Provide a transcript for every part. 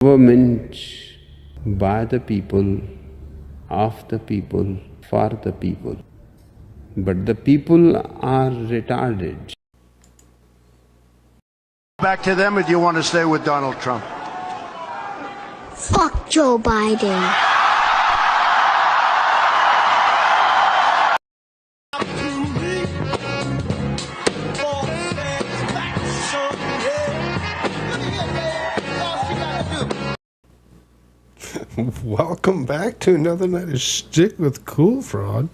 Government by the people, of the people, for the people. But the people are retarded. Back to them, or do you want to stay with Donald Trump? Fuck Joe Biden. Welcome back to another night of Stick with Koolfrogg.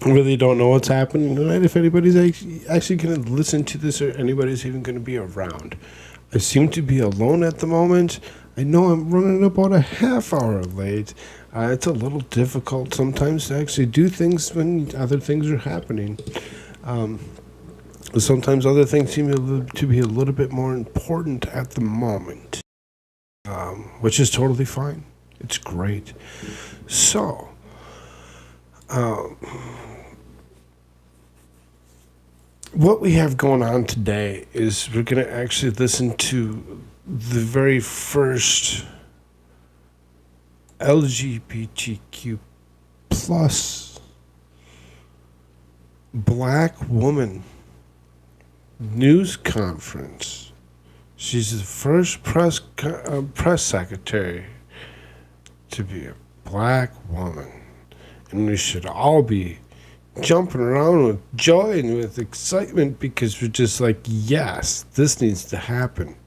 Really don't know what's happening tonight, if anybody's actually going to listen to this or anybody's even going to be around. I seem to be alone at the moment. I know I'm running about a half hour late. It's a little difficult sometimes to actually do things when other things are happening. Sometimes other things seem to be a little bit more important at the moment. Which is totally fine. It's great. So, what we have going on today is we're going to actually listen to the very first LGBTQ plus black woman news conference. She's the first press secretary to be a black woman. And we should all be jumping around with joy and with excitement because we're just like, yes, this needs to happen.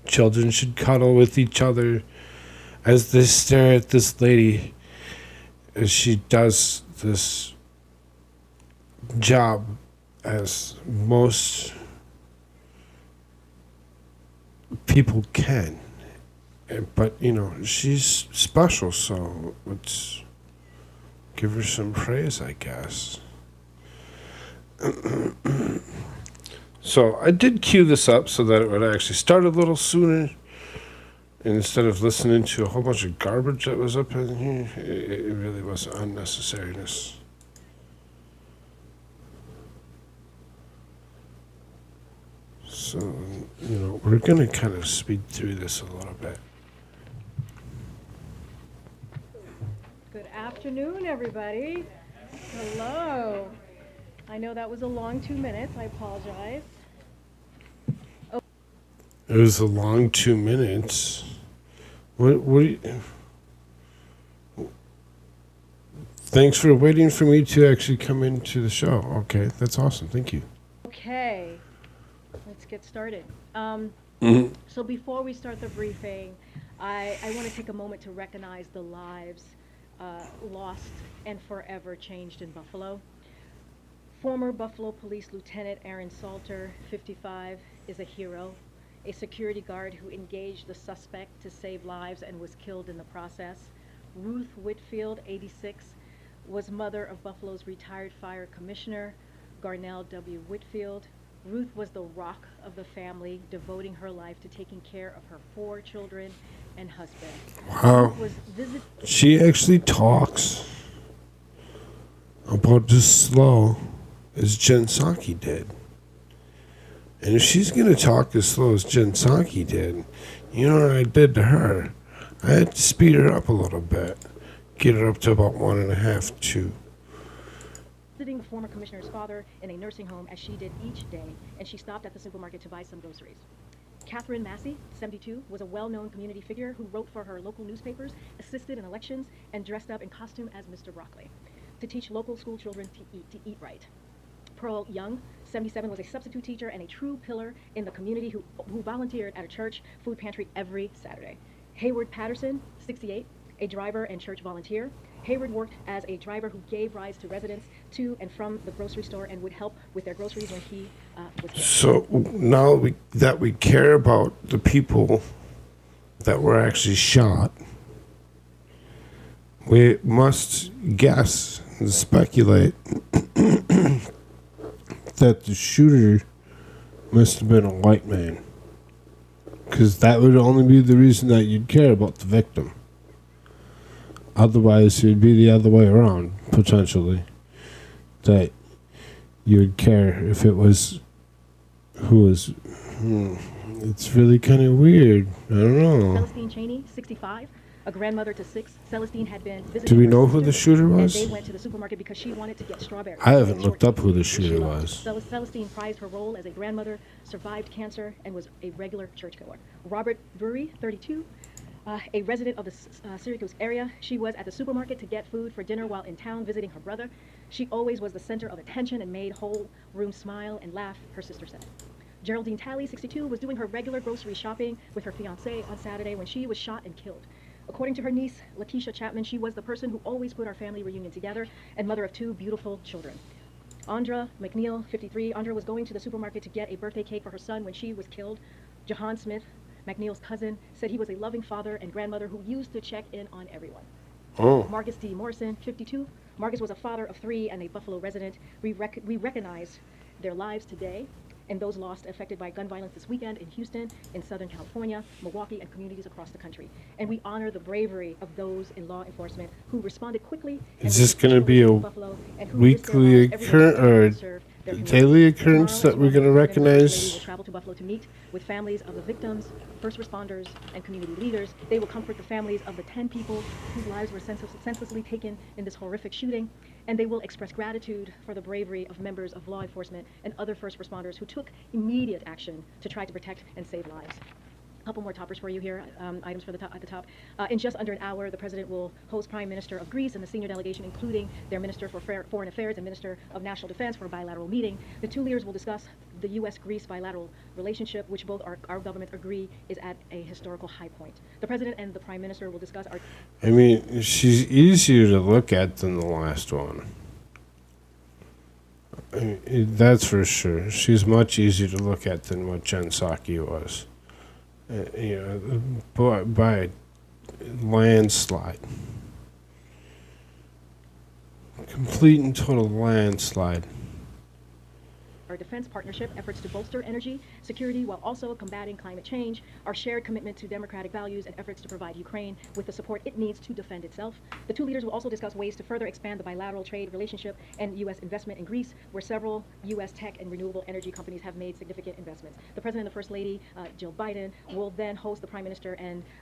Children should cuddle with each other as they stare at this lady as she does this job as most people can, but you know, she's special, so let's give her some praise, I guess. So I did cue this up so that it would actually start a little sooner, and instead of listening to a whole bunch of garbage that was up in here, it really was unnecessariness. So, you know, we're going to kind of speed through this a little bit. Good afternoon, everybody. Hello. I know that was a long 2 minutes. I apologize. Oh. It was a long 2 minutes. What do you... Thanks for waiting for me to actually come into the show. Okay, that's awesome. Thank you. Okay. Let's get started. So before we start the briefing, I want to take a moment to recognize the lives lost and forever changed in Buffalo. Former Buffalo Police Lieutenant Aaron Salter, 55, is a hero, a security guard who engaged the suspect to save lives and was killed in the process. Ruth Whitfield, 86, was mother of Buffalo's retired fire commissioner, Garnell W. Whitfield. Ruth was the rock of the family, devoting her life to taking care of her 4 children and husband. Wow. She actually talks about just slow as Jen Psaki did. And if she's going to talk as slow as Jen Psaki did, you know what I did to her? I had to speed her up a little bit. Get her up to about 1.5, 2. Visiting the former commissioner's father in a nursing home as she did each day, and she stopped at the supermarket to buy some groceries. Catherine Massey, 72, was a well-known community figure who wrote for her local newspapers, assisted in elections, and dressed up in costume as Mr. Broccoli to teach local school children to eat right. Pearl Young, 77, was a substitute teacher and a true pillar in the community who volunteered at a church food pantry every Saturday. Hayward Patterson, 68, a driver and church volunteer. Hayward worked as a driver who gave rides to residents to and from the grocery store and would help with their groceries when he was hit. So now that we care about the people that were actually shot, we must guess and speculate that the shooter must have been a white man, because that would only be the reason that you'd care about the victim. Otherwise, it'd be the other way around, potentially. That you would care if it was who was It's really kind of weird. I don't know. Celestine Cheney, 65, a grandmother to 6. Celestine had been visiting Do we her know who sister, the shooter was? And they went to the supermarket because she wanted to get strawberries. I haven't and looked up shortcake, who the which she shooter loved. was. Celestine prized her role as a grandmother, survived cancer, and was a regular churchgoer. Robert Drury, 32, a resident of the Syracuse area. She was at the supermarket to get food for dinner while in town visiting her brother. She always was the center of attention and made whole room smile and laugh, her sister said. Geraldine Talley, 62, was doing her regular grocery shopping with her fiancé on Saturday when she was shot and killed. According to her niece, Lakeisha Chapman, she was the person who always put our family reunion together and mother of 2 beautiful children. Andra McNeil, 53, Andra was going to the supermarket to get a birthday cake for her son when she was killed. Jahan Smith, McNeil's cousin, said he was a loving father and grandmother who used to check in on everyone. Oh. Marcus D. Morrison, 52. Marcus was a father of 3 and a Buffalo resident. We recognize their lives today and those lost affected by gun violence this weekend in Houston, in Southern California, Milwaukee, and communities across the country. And we honor the bravery of those in law enforcement who responded quickly. Is this going to be a weekly occurrence or daily occurrence that we're going to recognize? Will travel to Buffalo to meet with families of the victims, first responders, and community leaders. They will comfort the families of the 10 people whose lives were senselessly taken in this horrific shooting, and they will express gratitude for the bravery of members of law enforcement and other first responders who took immediate action to try to protect and save lives. A couple more toppers for you here, items for at the top. In just under an hour, the President will host Prime Minister of Greece and the senior delegation, including their Minister for Foreign Affairs and Minister of National Defense, for a bilateral meeting. The 2 leaders will discuss the U.S.-Greece bilateral relationship, which both our government agree is at a historical high point. The President and the Prime Minister will discuss our... I mean, she's easier to look at than the last one. I mean, that's for sure. She's much easier to look at than what Jen Psaki was. By a landslide. Complete and total landslide. Our defense partnership efforts to bolster energy security while also combating climate change, our shared commitment to democratic values and efforts to provide Ukraine with the support it needs to defend itself. The 2 leaders will also discuss ways to further expand the bilateral trade relationship and U.S. investment in Greece, where several U.S. tech and renewable energy companies have made significant investments. The President and the First Lady, Jill Biden, will then host the Prime Minister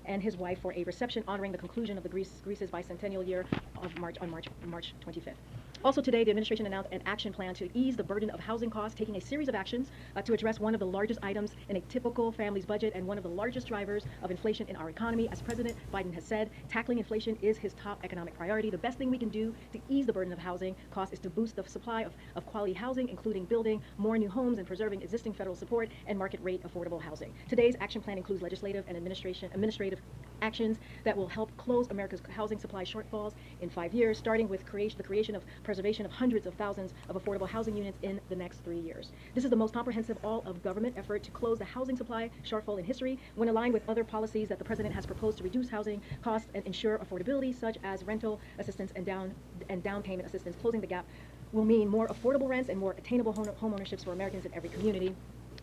and his wife for a reception honoring the conclusion of the Greece's bicentennial year of March 25th. Also today, the administration announced an action plan to ease the burden of housing costs, taking a series of actions to address one of the largest items in a typical family's budget and one of the largest drivers of inflation in our economy. As President Biden has said, tackling inflation is his top economic priority. The best thing we can do to ease the burden of housing costs is to boost the supply of quality housing, including building more new homes and preserving existing federal support and market rate affordable housing. Today's action plan includes legislative and administrative actions that will help close America's housing supply shortfalls in 5 years, starting with the creation of preservation of hundreds of thousands of affordable housing units in the next 3 years. This is the most comprehensive all-of-government effort to close the housing supply shortfall in history, when aligned with other policies that the President has proposed to reduce housing costs and ensure affordability, such as rental assistance and down payment assistance. Closing the gap will mean more affordable rents and more attainable home ownerships for Americans in every community.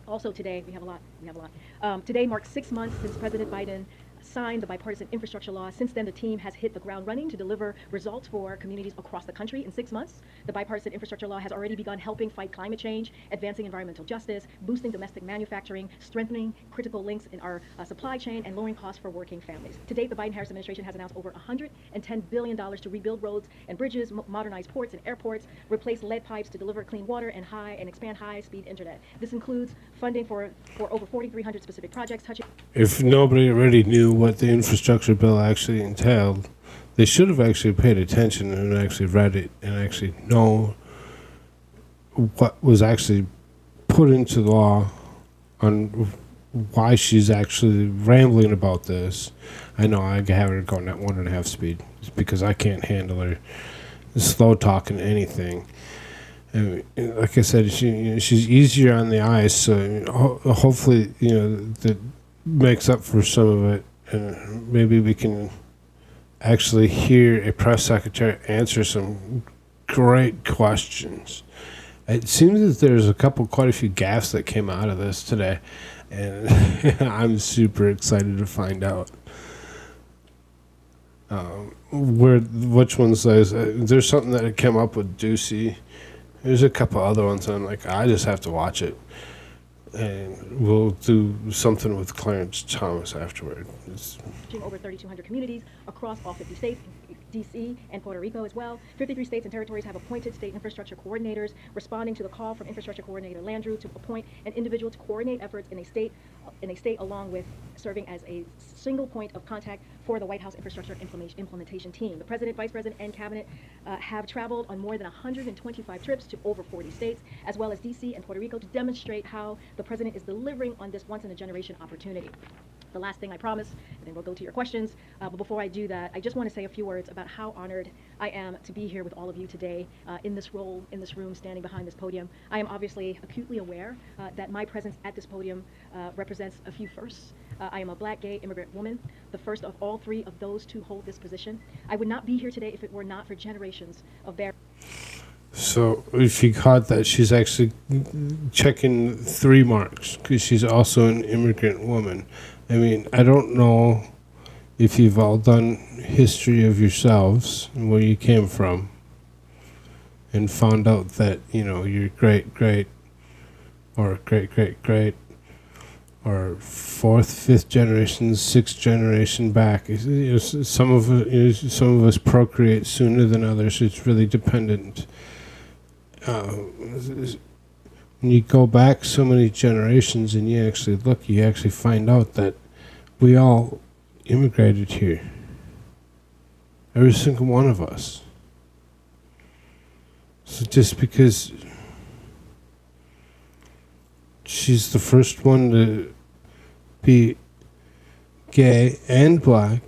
Also today, we have a lot. Today marks 6 months since President Biden signed the bipartisan infrastructure law. Since then, the team has hit the ground running to deliver results for communities across the country. In 6 months, the bipartisan infrastructure law has already begun helping fight climate change, advancing environmental justice, boosting domestic manufacturing, strengthening critical links in our supply chain, and lowering costs for working families. To date, the Biden-Harris administration has announced over $110 billion to rebuild roads and bridges, modernize ports and airports, replace lead pipes to deliver clean water and expand high-speed internet. This includes funding for over 4,300 specific projects touching... If nobody already knew what the infrastructure bill actually entailed, they should have actually paid attention and actually read it and actually know what was actually put into law on why she's actually rambling about this. I know I have her going at 1.5 speed because I can't handle her slow talking anything. And like I said, she's easier on the eyes, so hopefully that makes up for some of it. Maybe we can actually hear a press secretary answer some great questions. It seems that there's quite a few gaffes that came out of this today, and I'm super excited to find out which one says. There's something that came up with Ducey. There's a couple other ones, and I'm like, I just have to watch it. And we'll do something with Clarence Thomas afterward. Over 3,200 communities across all 50 states, D.C. and Puerto Rico as well. 53 states and territories have appointed state infrastructure coordinators, responding to the call from Infrastructure Coordinator Landrieu to appoint an individual to coordinate efforts in a state along with serving as a single point of contact for the White House infrastructure implementation team. The President, Vice President, and Cabinet have traveled on more than 125 trips to over 40 states, as well as D.C. and Puerto Rico, to demonstrate how the President is delivering on this once-in-a-generation opportunity. The last thing I promise, and then we'll go to your questions, but before I do that, I just want to say a few words about how honored I am to be here with all of you today in this role, in this room, standing behind this podium. I am obviously acutely aware that my presence at this podium represents a few firsts. I am a black, gay, immigrant woman, the first of all three of those to hold this position. I would not be here today if it were not for generations of barriers. So if you caught that, she's actually checking 3 marks because she's also an immigrant woman. I mean, I don't know if you've all done history of yourselves and where you came from and found out that, you know, your great-great or great-great-great or 4th, 5th generation, 6th generation back. You know, some of us procreate sooner than others. It's really dependent. When you go back so many generations and you actually look, you actually find out that we all immigrated here. Every single one of us. So just because she's the first one to be gay and black,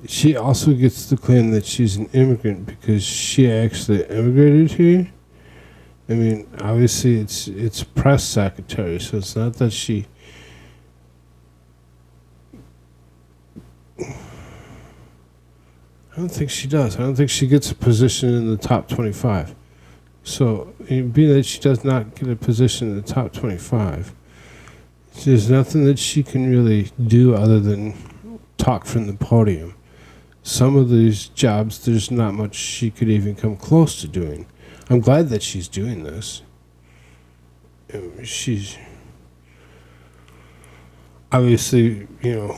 she also gets to claim that she's an immigrant because she actually immigrated here. I mean, obviously it's press secretary, so it's not that she... I don't think she does. I don't think she gets a position in the top 25. So, being that she does not get a position in the top 25, there's nothing that she can really do other than talk from the podium. Some of these jobs, there's not much she could even come close to doing. I'm glad that she's doing this. She's obviously, you know,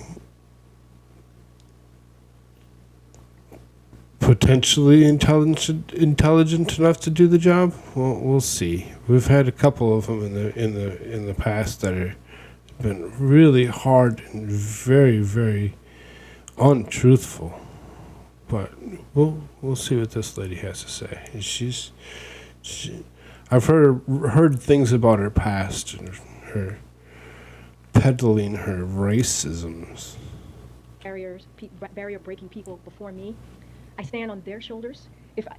potentially intelligent enough to do the job. Well, we'll see. We've had a couple of them in the past that have been really hard and very, very untruthful. But we'll see what this lady has to say. I've heard things about her past and her peddling her racisms. Barrier breaking people before me. I stand on their shoulders.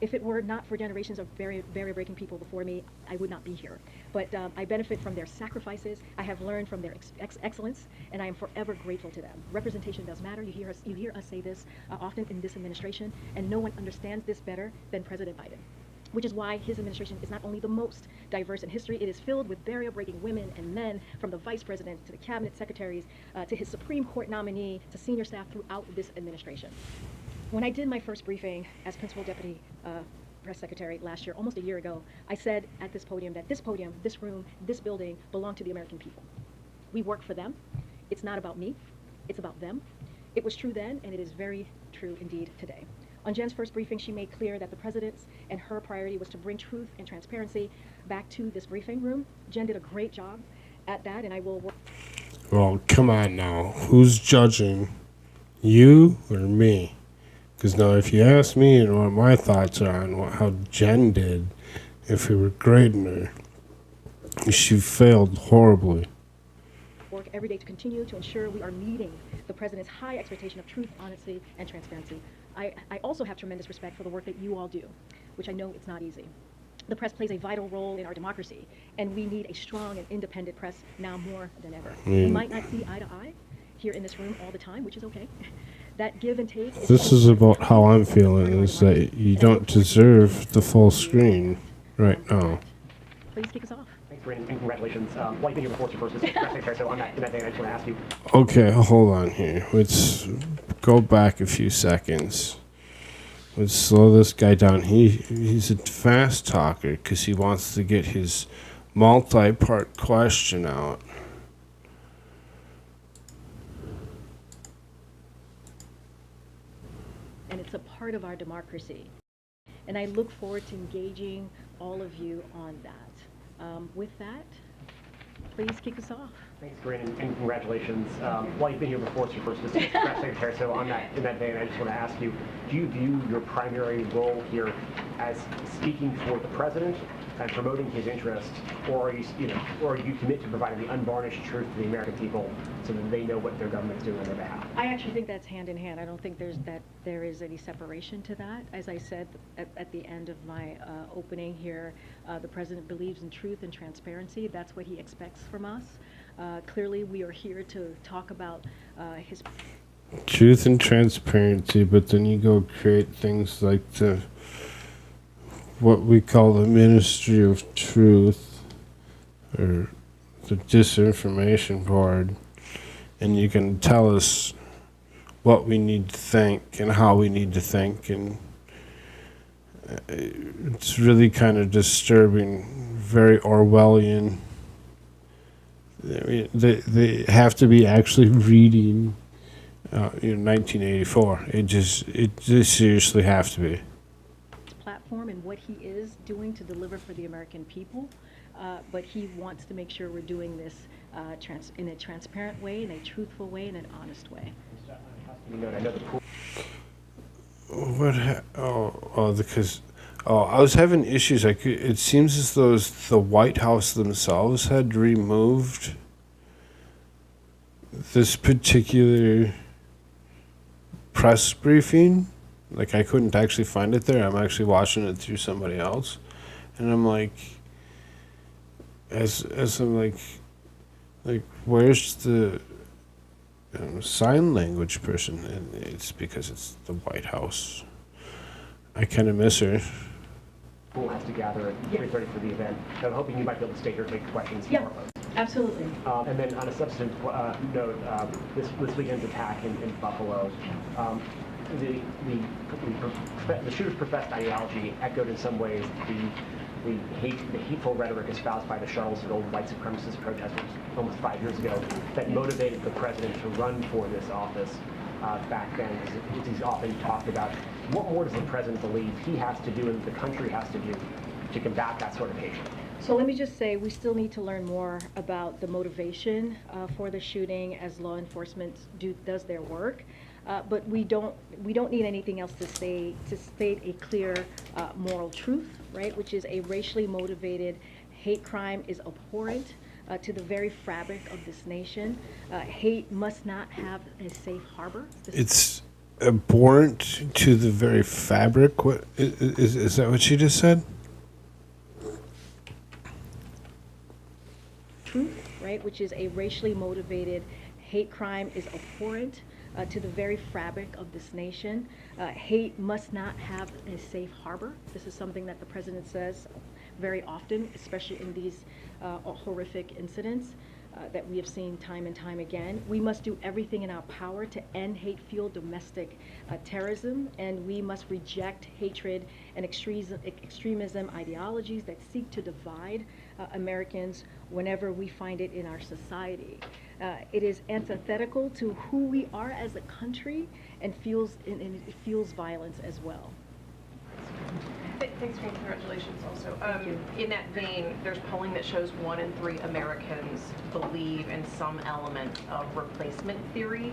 If it were not for generations of barrier breaking people before me, I would not be here. But I benefit from their sacrifices. I have learned from their excellence, and I am forever grateful to them. Representation does matter. You hear us say this often in this administration, and no one understands this better than President Biden. Which is why his administration is not only the most diverse in history, it is filled with barrier-breaking women and men, from the vice president to the cabinet secretaries, to his Supreme Court nominee, to senior staff throughout this administration. When I did my first briefing as principal deputy press secretary last year, almost a year ago, I said at this podium that this podium, this room, this building belong to the American people. We work for them. It's not about me. It's about them. It was true then, and it is very true indeed today. On Jen's first briefing, she made clear that the president's and her priority was to bring truth and transparency back to this briefing room. Jen did a great job at that, and I will work. Well, come on now. Who's judging? You or me? Because now if you ask me and what my thoughts are on how Jen did, if we were grading her, she failed horribly. Work every day to continue to ensure we are meeting the president's high expectation of truth, honesty, and transparency. I also have tremendous respect for the work that you all do, which I know it's not easy. The press plays a vital role in our democracy, and we need a strong and independent press now more than ever. We might not see eye to eye here in this room all the time, which is okay. That give and take. This is about how I'm feeling, is that you don't deserve the full screen right now. Please kick us off. Thanks, Karine, and congratulations. What do you think of the first press secretary? So on that day, I just want to ask you. Okay, hold on here. Let's go back a few seconds. Let's slow this guy down. He's a fast talker because he wants to get his multi-part question out. And it's a part of our democracy. And I look forward to engaging all of you on that. With that, please kick us off. Thanks, Karine, and congratulations. While you've been here before, it's your first assistant press secretary, so in that vein, I just want to ask you, do you view your primary role here as speaking for the president and promoting his interests, or are you committed to providing the unvarnished truth to the American people so that they know what their government's doing on their behalf? I actually think that's hand in hand. I don't think there is any separation to that. As I said at the end of my opening here, the president believes in truth and transparency. That's what he expects from us. Clearly, we are here to talk about his Truth and transparency, but then you go create things like what we call the Ministry of Truth, or the Disinformation Board, and you can tell us what we need to think and how we need to think, and it's really kind of disturbing, very Orwellian. They have to be actually reading 1984. It just seriously have to be. platform and what he is doing to deliver for the American people, but he wants to make sure we're doing this in a transparent way, in a truthful way, in an honest way. I was having issues. It seems as though the White House themselves had removed this particular press briefing. Like, I couldn't actually find it there. I'm actually watching it through somebody else, and I'm like, as I'm like, where's the sign language person? And it's because it's the White House. I kind of miss her. Pool has to gather at 3:30 for the event. So I'm hoping you might be able to stay here and take questions. Yeah, absolutely. And then on a substantive note, this weekend's attack in Buffalo, the shooter's professed ideology echoed in some ways the hateful rhetoric espoused by the Charlottesville white supremacist protesters almost 5 years ago that motivated the president to run for this office back then, as he's often talked about. What more does the president believe he has to do and the country has to do to combat that sort of hatred? So let me just say, we still need to learn more about the motivation for the shooting as law enforcement does their work. But we don't need anything else to state a clear moral truth, right? Which is a racially motivated hate crime is abhorrent to the very fabric of this nation. Hate must not have a safe harbor. It's abhorrent to the very fabric. What is that? What she just said? Truth, right? Which is a racially motivated hate crime is abhorrent to the very fabric of this nation. Hate must not have a safe harbor. This is something that the president says very often, especially in these horrific incidents that we have seen time and time again. We must do everything in our power to end hate-fueled domestic terrorism, and we must reject hatred and extremism ideologies that seek to divide Americans whenever we find it in our society. It is antithetical to who we are as a country, and it fuels violence as well. Thanks, Karine. Congratulations also. In that vein, there's polling that shows 1 in 3 Americans believe in some element of replacement theory.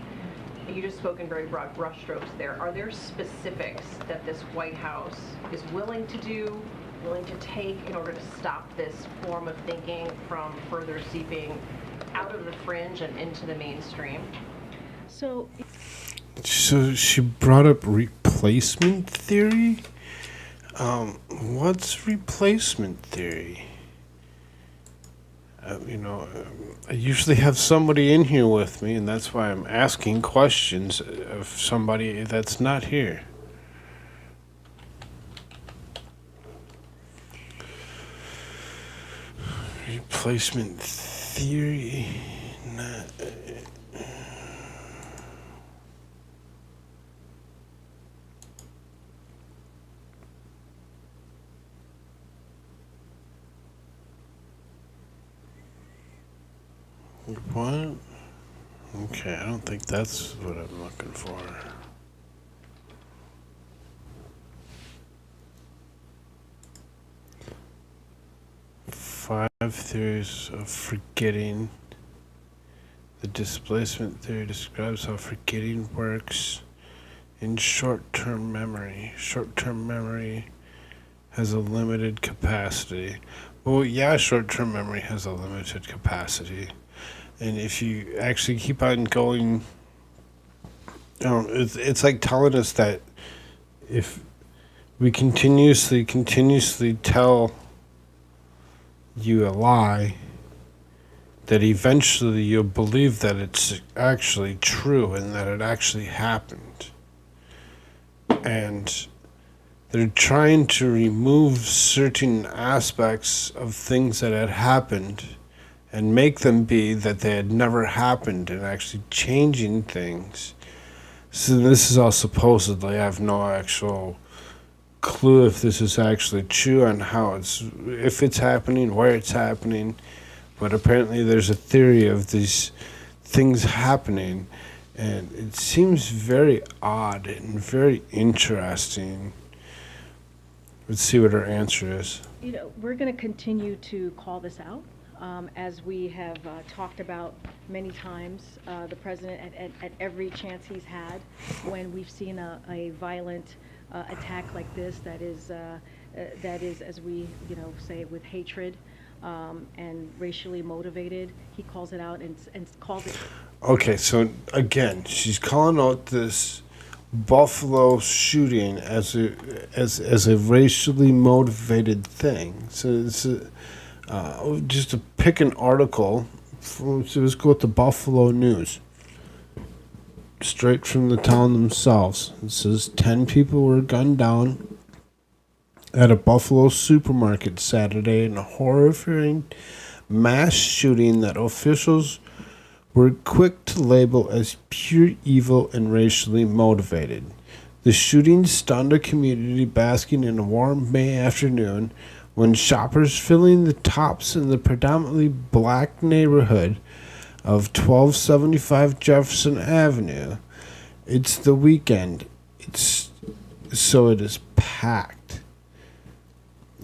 You just spoke in very broad brushstrokes there. Are there specifics that this White House is willing to do, willing to take in order to stop this form of thinking from further seeping out of the fringe and into the mainstream? So she brought up replacement theory? What's replacement theory? I usually have somebody in here with me, and that's why I'm asking questions of somebody that's not here. Replacement theory. What? Okay, I don't think that's what I'm looking for. Five theories of forgetting. The displacement theory describes how forgetting works in short-term memory. Short-term memory has a limited capacity. Well, yeah, short-term memory has a limited capacity. And if you actually keep on going, it's like telling us that if we continuously tell you a lie, that eventually you'll believe that it's actually true and that it actually happened. And they're trying to remove certain aspects of things that had happened and make them be that they had never happened, and actually changing things. So this is all supposedly. I have no actual clue if this is actually true and how if it's happening, where it's happening. But apparently there's a theory of these things happening, and it seems very odd and very interesting. Let's see what our answer is. You know, we're going to continue to call this out. As we have talked about many times, the president at every chance he's had when we've seen a violent attack like this that is, as we say, with hatred and racially motivated, he calls it out and calls it. Okay, so again, she's calling out this Buffalo shooting as a racially motivated thing. So it's just to pick an article. So let's go with the Buffalo News, straight from the town themselves. It says 10 people were gunned down at a Buffalo supermarket Saturday in a horrifying mass shooting that officials were quick to label as pure evil and racially motivated. The shooting stunned a community basking in a warm May afternoon when shoppers filling the tops in the predominantly black neighborhood of 1275 Jefferson Avenue. It's the weekend. So it is packed,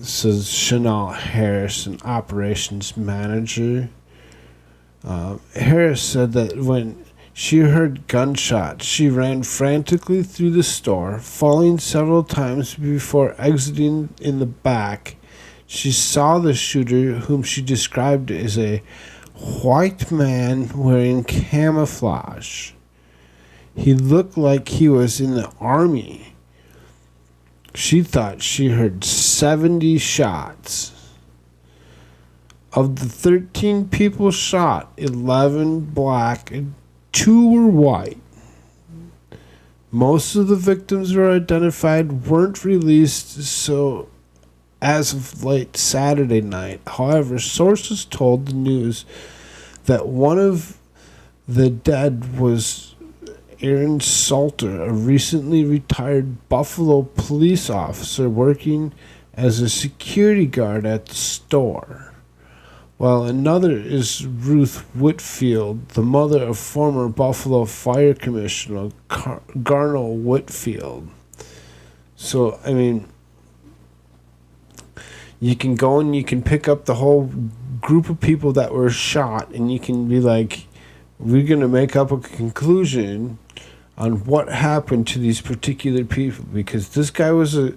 says Chanel Harris, an operations manager. Harris said that when she heard gunshots, she ran frantically through the store, falling several times before exiting in the back. She saw the shooter, whom she described as a white man wearing camouflage. He looked like he was in the army. She thought she heard 70 shots. Of the 13 people shot, 11 black and 2 were white. Most of the victims were identified, weren't released, so as of late Saturday night. However, sources told the news that one of the dead was Aaron Salter, a recently retired Buffalo police officer working as a security guard at the store, while another is Ruth Whitfield, the mother of former Buffalo Fire Commissioner Garnell Whitfield. So, I mean, you can go and you can pick up the whole group of people that were shot, and you can be like, we're going to make up a conclusion on what happened to these particular people, because this guy was a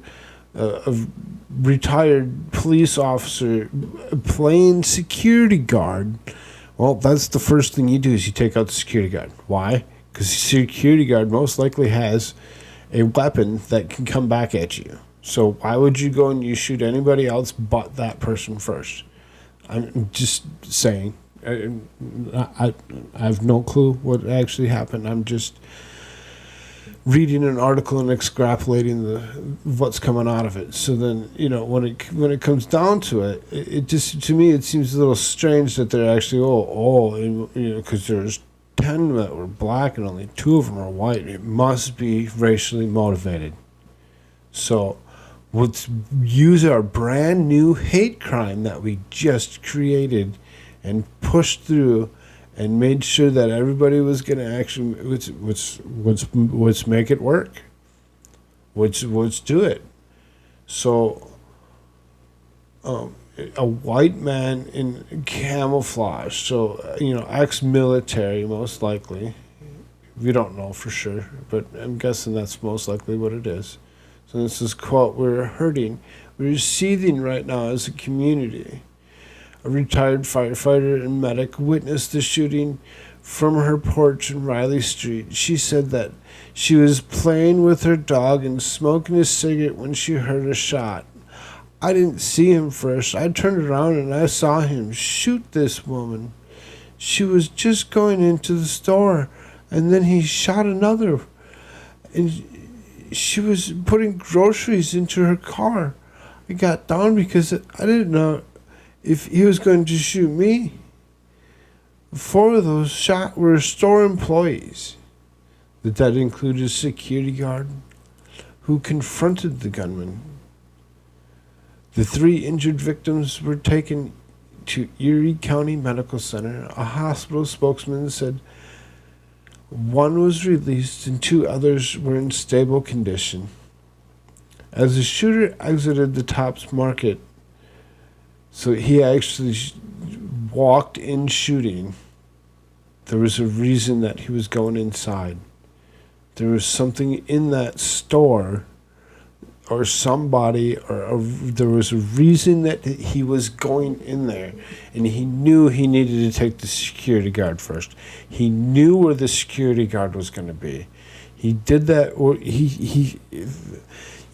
retired police officer playing security guard. Well, that's the first thing you do is you take out the security guard. Why? Because the security guard most likely has a weapon that can come back at you. So why would you go and you shoot anybody else but that person first? I'm just saying. I have no clue what actually happened. I'm just reading an article and extrapolating what's coming out of it. So then, when it comes down to it, it just, to me, it seems a little strange that they're actually because there's 10 that were black and only 2 of them are white. It must be racially motivated. So let's use our brand new hate crime that we just created and pushed through and made sure that everybody was going to actually let's make it work. Let's do it. So a white man in camouflage, so ex-military most likely. We don't know for sure, but I'm guessing that's most likely what it is. So this is quote, "We're hurting. We're seething right now as a community." A retired firefighter and medic witnessed the shooting from her porch in Riley Street. She said that she was playing with her dog and smoking a cigarette when she heard a shot. "I didn't see him first. I turned around and I saw him shoot this woman. She was just going into the store, and then he shot another. And she was putting groceries into her car. I got down because I didn't know if he was going to shoot me. 4 of those shot were store employees." That included a security guard who confronted the gunman. The 3 injured victims were taken to Erie County Medical Center. A hospital spokesman said 1 was released and 2 others were in stable condition. As the shooter exited the Tops Market, so he actually walked in shooting, there was a reason that he was going inside. There was something in that store or somebody, there was a reason that he was going in there, and he knew he needed to take the security guard first. He knew where the security guard was going to be. He did that, or you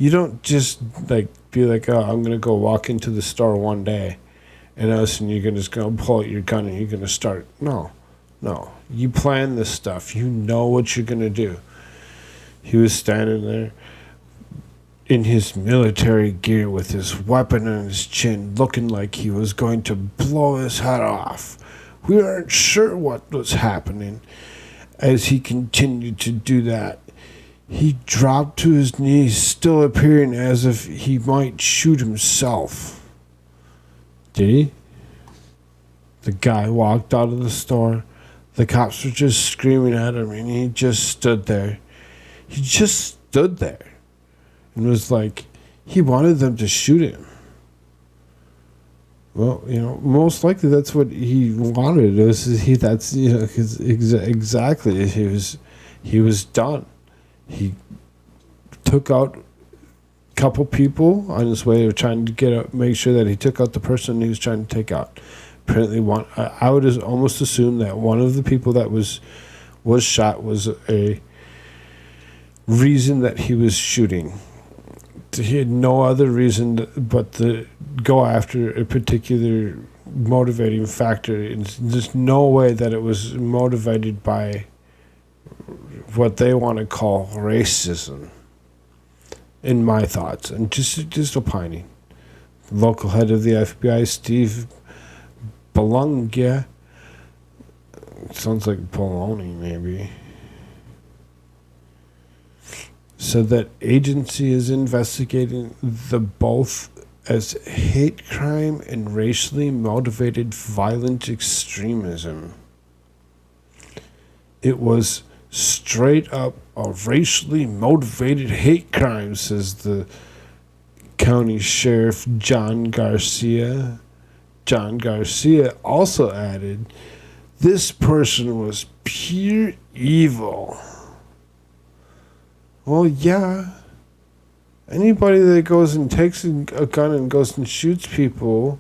don't just be like, "Oh, I'm going to go walk into the store one day and you're going to just go pull out your gun and you're going to start." No. You plan this stuff. You know what you're going to do. He was standing there in his military gear with his weapon on his chin, looking like he was going to blow his head off. We aren't sure what was happening. As he continued to do that, he dropped to his knees, still appearing as if he might shoot himself. Did he? The guy walked out of the store. The cops were just screaming at him, and he just stood there. He just stood there. And was like, he wanted them to shoot him. Well, most likely that's what he wanted. Exactly. He was done. He took out a couple people on his way of trying to make sure that he took out the person he was trying to take out. Apparently, I would almost assume that one of the people that was shot was a reason that he was shooting. He had no other reason but to go after a particular motivating factor. There's no way that it was motivated by what they want to call racism, in my thoughts. And just opining. The local head of the FBI, Steve Bologna, sounds like baloney maybe, said that agency is investigating the both as hate crime and racially motivated violent extremism. It was straight up a racially motivated hate crime, says the county sheriff John Garcia. John Garcia also added, "This person was pure evil." Well, yeah. Anybody that goes and takes a gun and goes and shoots people,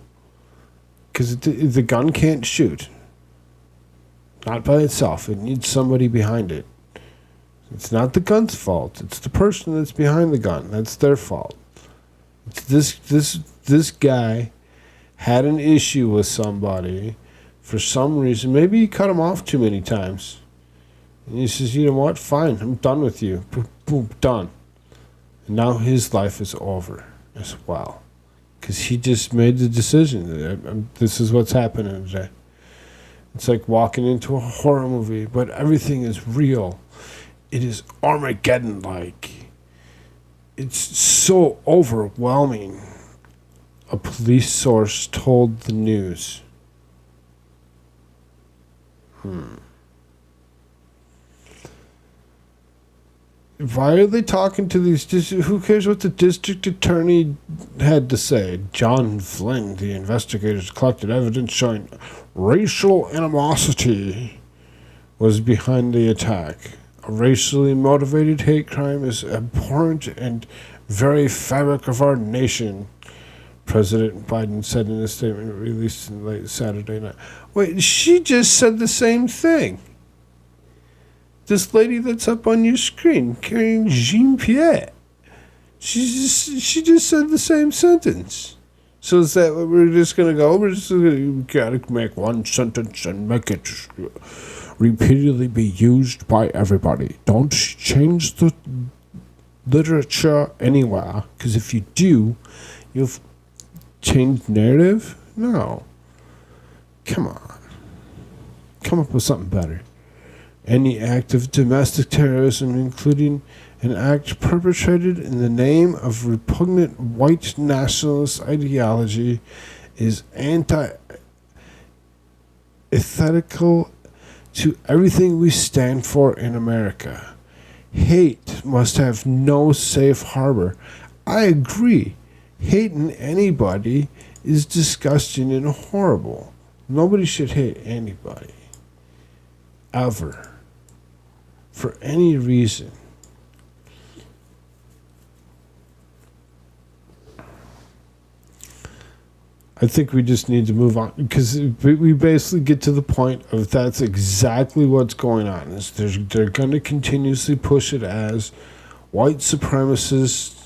because the gun can't shoot. Not by itself. It needs somebody behind it. It's not the gun's fault. It's the person that's behind the gun. That's their fault. It's this guy had an issue with somebody for some reason. Maybe he cut him off too many times. And he says, "You know what? Fine. I'm done with you." Boom, done. And now his life is over as well. Because he just made the decision that this is what's happening today. It's like walking into a horror movie, but everything is real. It is Armageddon-like. It's so overwhelming. A police source told the news. Why are they talking to these? Who cares what the district attorney had to say? John Flynn, the investigators collected evidence showing racial animosity was behind the attack. A racially motivated hate crime is abhorrent and very fabric of our nation, President Biden said in a statement released in late Saturday night. Wait, she just said the same thing. This lady that's up on your screen, Karine Jean-Pierre, she just said the same sentence. So is that what we're just going to go? We got to make one sentence and make it repeatedly be used by everybody. Don't change the literature anywhere, because if you do, you'll change narrative? No. Come on. Come up with something better. Any act of domestic terrorism, including an act perpetrated in the name of repugnant white nationalist ideology, is antithetical to everything we stand for in America. Hate must have no safe harbor. I agree. Hating anybody is disgusting and horrible. Nobody should hate anybody. Ever. For any reason. I think we just need to move on, because we basically get to the point of that's exactly what's going on. Is they're going to continuously push it as white supremacist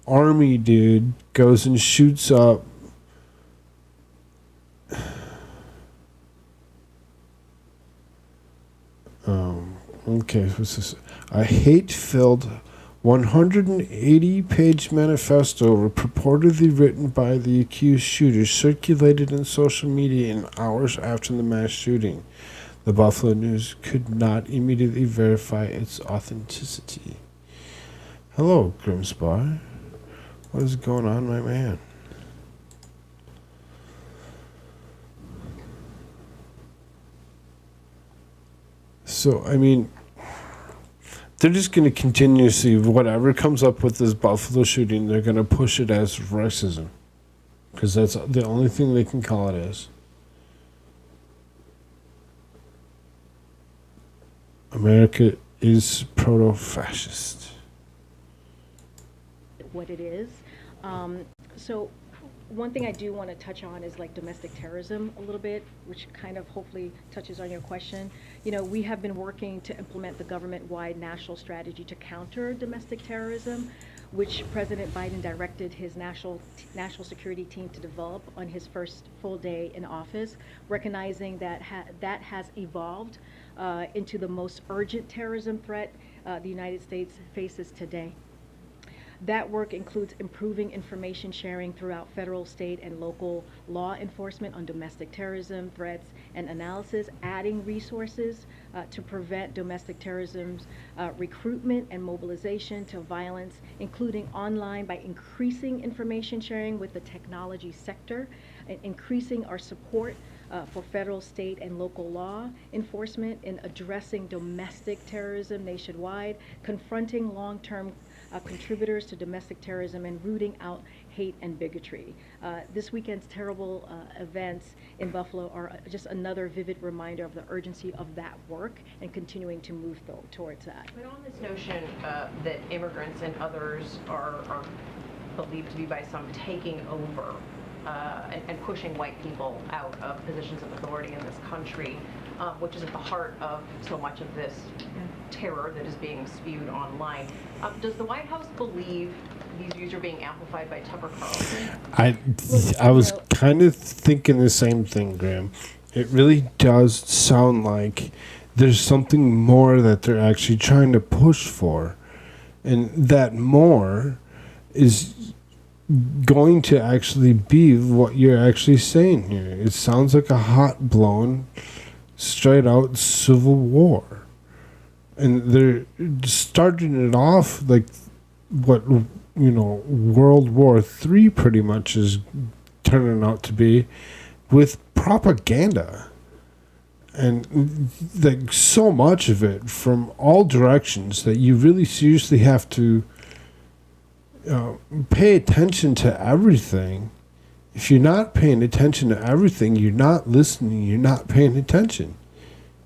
army dude goes and shoots up okay, what's this? A hate-filled 180-page manifesto purportedly written by the accused shooter circulated in social media in hours after the mass shooting. The Buffalo News could not immediately verify its authenticity. Hello, Grimspar. What is going on, my man? So, I mean, they're just going to continuously, whatever comes up with this Buffalo shooting, they're going to push it as racism. Because that's the only thing they can call it as. America is proto-fascist. What it is. So one thing I do want to touch on is like domestic terrorism a little bit, which kind of hopefully touches on your question. You know, we have been working to implement the government-wide national strategy to counter domestic terrorism, which President Biden directed his national security team to develop on his first full day in office, recognizing that that has evolved into the most urgent terrorism threat the United States faces today. That work includes improving information sharing throughout federal, state, and local law enforcement on domestic terrorism threats and analysis, adding resources to prevent domestic terrorism's recruitment and mobilization to violence, including online by increasing information sharing with the technology sector, and increasing our support for federal, state, and local law enforcement in addressing domestic terrorism nationwide, confronting long-term contributors to domestic terrorism, and rooting out hate and bigotry. This weekend's terrible events in Buffalo are just another vivid reminder of the urgency of that work and continuing to move towards that. But on this notion that immigrants and others are believed to be by some taking over and pushing white people out of positions of authority in this country, which is at the heart of so much of this terror that is being spewed online. Does the White House believe these views are being amplified by Tucker Carlson? I was kind of thinking the same thing, Graham. It really does sound like there's something more that they're actually trying to push for. And that more is going to actually be what you're actually saying here. It sounds like a hot blown, straight out civil war. And they're starting it off like what, World War III pretty much is turning out to be, with propaganda. and like so much of it from all directions that you really seriously have to pay attention to everything. If you're not paying attention to everything, you're not listening, you're not paying attention.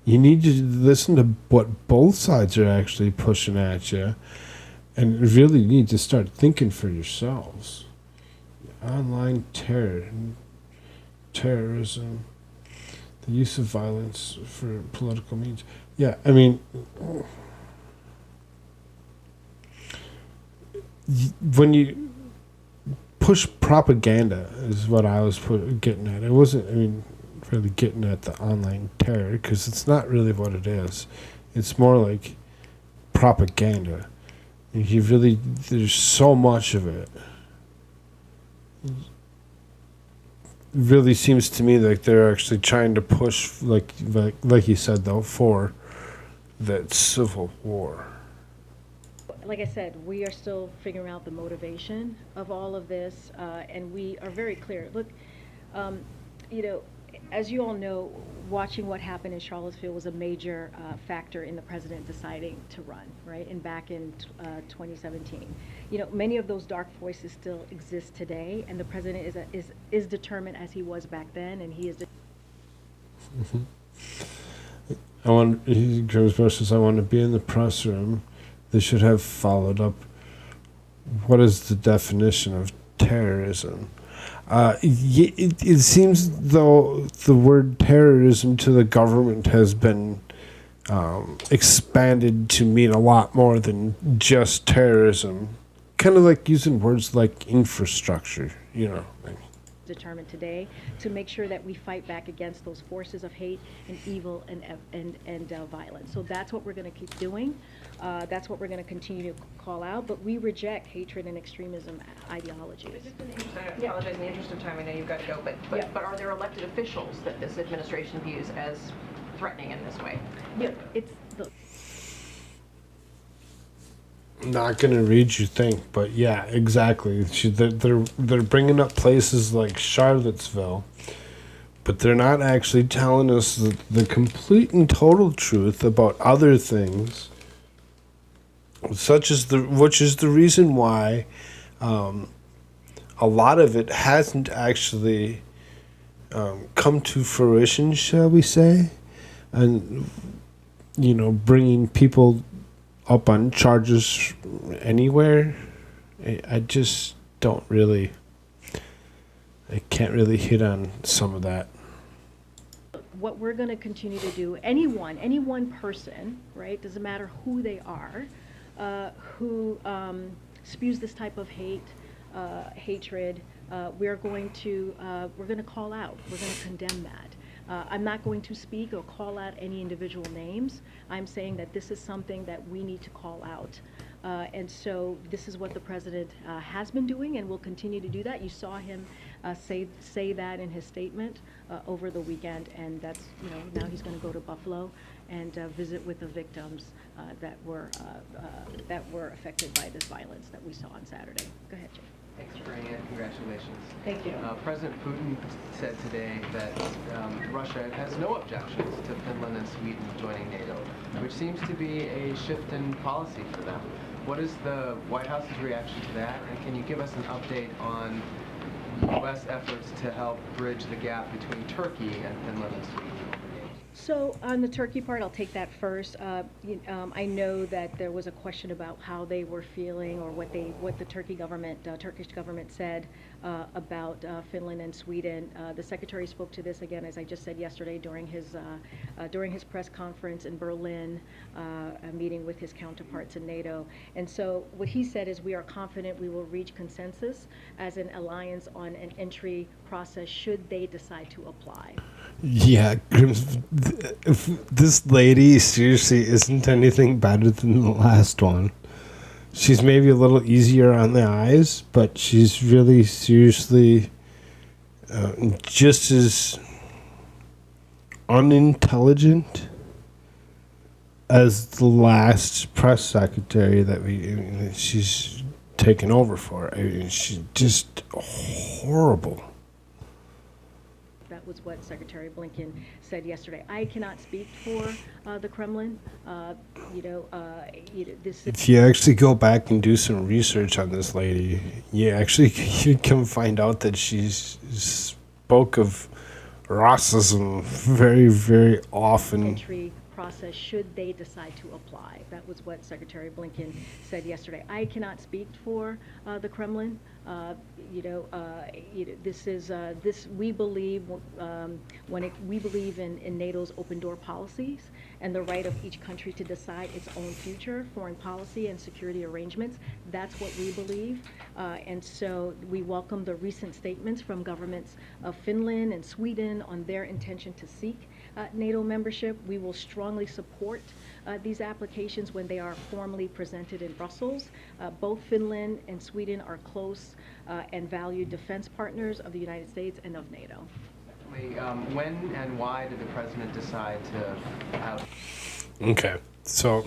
You need to listen to what both sides are actually pushing at you, and really need to start thinking for yourselves. Online terrorism, the use of violence for political means. Yeah, I mean, when you push propaganda is what I was getting at. It wasn't, I mean, really getting at the online terror, because it's not really what it is. It's more like propaganda. You really, there's so much of it. It really seems to me like they're actually trying to push, like you said though, for that civil war. Like I said, we are still figuring out the motivation of all of this, and we are very clear. Look, you know, as you all know, watching what happened in Charlottesville was a major factor in the president deciding to run, right? And back in 2017, you know, many of those dark voices still exist today, and the president is determined as he was back then, and he is. He goes versus, I want to be in the press room. They should have followed up. What is the definition of terrorism? It seems though the word terrorism to the government has been expanded to mean a lot more than just terrorism. Kind of like using words like infrastructure, you know. Determined today to make sure that we fight back against those forces of hate and evil and violence. So that's what we're going to keep doing. That's what we're going to continue to call out. But we reject hatred and extremism ideologies. I apologize in the interest of time. I know you've got to go, but are there elected officials that this administration views as threatening in this way? Yeah, it's the. Not gonna read your thing, but yeah, exactly. They're bringing up places like Charlottesville, but they're not actually telling us the complete and total truth about other things, which is the reason why a lot of it hasn't actually come to fruition, shall we say, and you know, bringing people up on charges anywhere. I just don't really, I can't really hit on some of that. What we're going to continue to do, any one person, right, doesn't matter who they are, who spews this type of hate, hatred, we're going to call out, we're going to condemn that. I'm not going to speak or call out any individual names. I'm saying that this is something that we need to call out. And so this is what the president has been doing and will continue to do that. You saw him say that in his statement over the weekend, and that's, you know, now he's going to go to Buffalo and visit with the victims that were affected by this violence that we saw on Saturday. Go ahead, Jay. Thanks, Karine, and congratulations. Thank you. President Putin said today that Russia has no objections to Finland and Sweden joining NATO, which seems to be a shift in policy for them. What is the White House's reaction to that, and can you give us an update on U.S. efforts to help bridge the gap between Turkey and Finland and Sweden? So on the Turkey part, I'll take that first. I know that there was a question about how they were feeling, or what the Turkish government said about Finland and Sweden. The secretary spoke to this again, as I just said yesterday, during his press conference in Berlin, a meeting with his counterparts in NATO. And so what he said is, we are confident we will reach consensus as an alliance on an entry process should they decide to apply. Yeah, this lady seriously isn't anything better than the last one. She's maybe a little easier on the eyes, but she's really seriously just as unintelligent as the last press secretary that she's taken over for. I mean, she's just horrible. That That was what Secretary Blinken said yesterday. I cannot speak for the Kremlin. This is If you actually go back and do some research on this lady, you can find out that she spoke of racism very, very often. entry process should they decide to apply. That was what Secretary Blinken said yesterday. I cannot speak for the Kremlin. This we believe we believe in NATO's open door policies and the right of each country to decide its own future, foreign policy and security arrangements. That's what we believe, and so we welcome the recent statements from governments of Finland and Sweden on their intention to seek NATO membership. We will strongly support these applications when they are formally presented in Brussels. Both Finland and Sweden are close and valued defense partners of the United States and of NATO. When and why did the president decide to have... Okay, so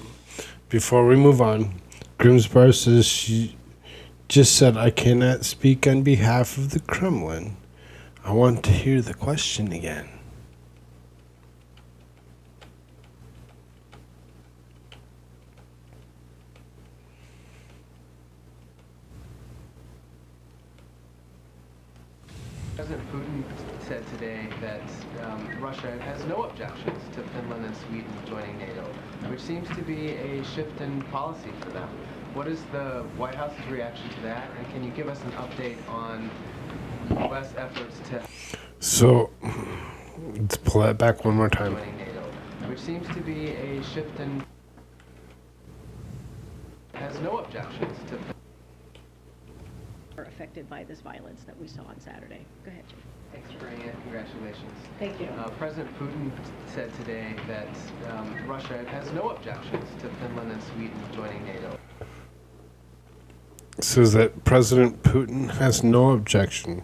before we move on, Grimsbar says she just said, I cannot speak on behalf of the Kremlin. I want to hear the question again. President Putin said today that Russia has no objections to Finland and Sweden joining NATO, which seems to be a shift in policy for them. What is the White House's reaction to that, and can you give us an update on U.S. efforts to... So, let's pull that back one more time. joining NATO, which seems to be a shift in... has no objections to... Are affected by this violence that we saw on Saturday. Go ahead, Jim. Thanks for bringing it. Congratulations. Thank you. President Putin said today that Russia has no objections to Finland and Sweden joining NATO. Says that President Putin has no objection.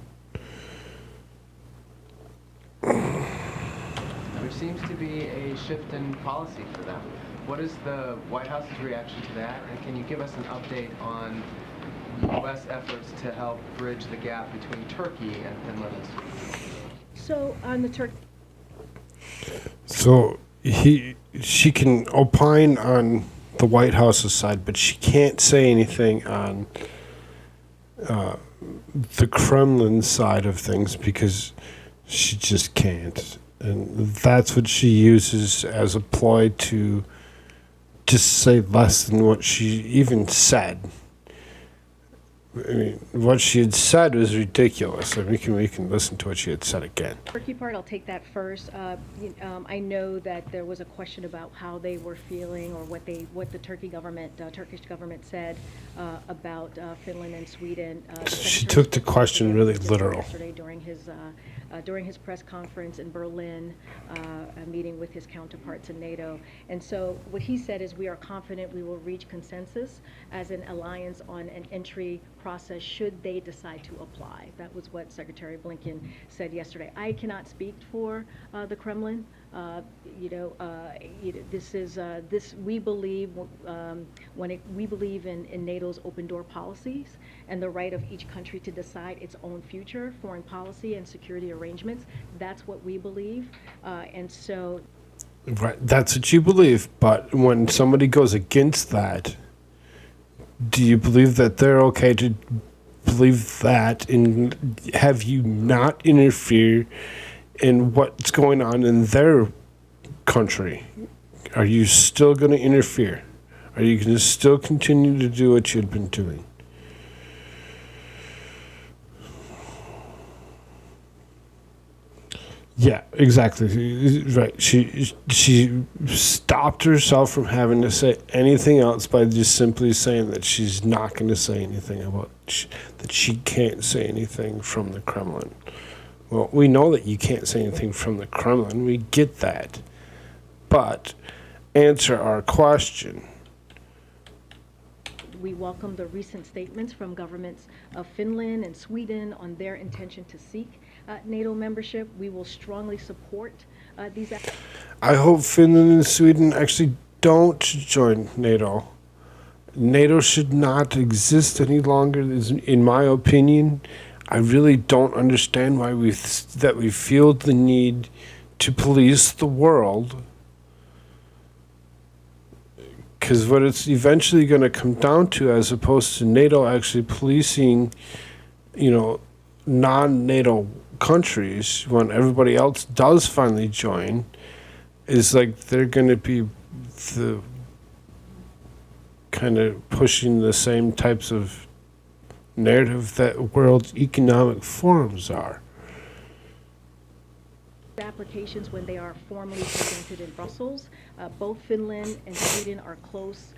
Which seems to be a shift in policy for them. What is the White House's reaction to that, and can you give us an update on U.S. efforts to help bridge the gap between Turkey and Finland and Sweden? So on the Turkey. So she can opine on the White House's side, but she can't say anything on the Kremlin side of things because she just can't. And that's what she uses as a ploy to just say less than what she even said. I mean, what she had said was ridiculous. And we can listen to what she had said again. Turkey part, I'll take that first. I know that there was a question about how they were feeling or what the Turkish government said about Finland and Sweden. She took the question really literal. Yesterday during his press conference in Berlin, a meeting with his counterparts in NATO. And so what he said is we are confident we will reach consensus as an alliance on an entry process should they decide to apply. That was what Secretary Blinken said yesterday. I cannot speak for the Kremlin. We believe we believe in NATO's open door policies and the right of each country to decide its own future, foreign policy and security arrangements. That's what we believe, and so. Right, that's what you believe. But when somebody goes against that, do you believe that they're okay to believe that and have you not interfere in what's going on in their country? Are you still going to interfere? Are you going to still continue to do what you've been doing? Yeah, exactly. Right. She stopped herself from having to say anything else by just simply saying that she's not going to say anything about that she can't say anything from the Kremlin. Well, we know that you can't say anything from the Kremlin. We get that. But answer our question. We welcome the recent statements from governments of Finland and Sweden on their intention to seek NATO membership. We will strongly support these. I hope Finland and Sweden actually don't join NATO. NATO should not exist any longer, in my opinion. I really don't understand why we feel the need to police the world. Because what it's eventually going to come down to, as opposed to NATO actually policing, non-NATO countries, when everybody else does finally join, is like they're going to be the kind of pushing the same types of narrative that world economic forums are. Applications when they are formally presented in Brussels. Both Finland and Sweden are close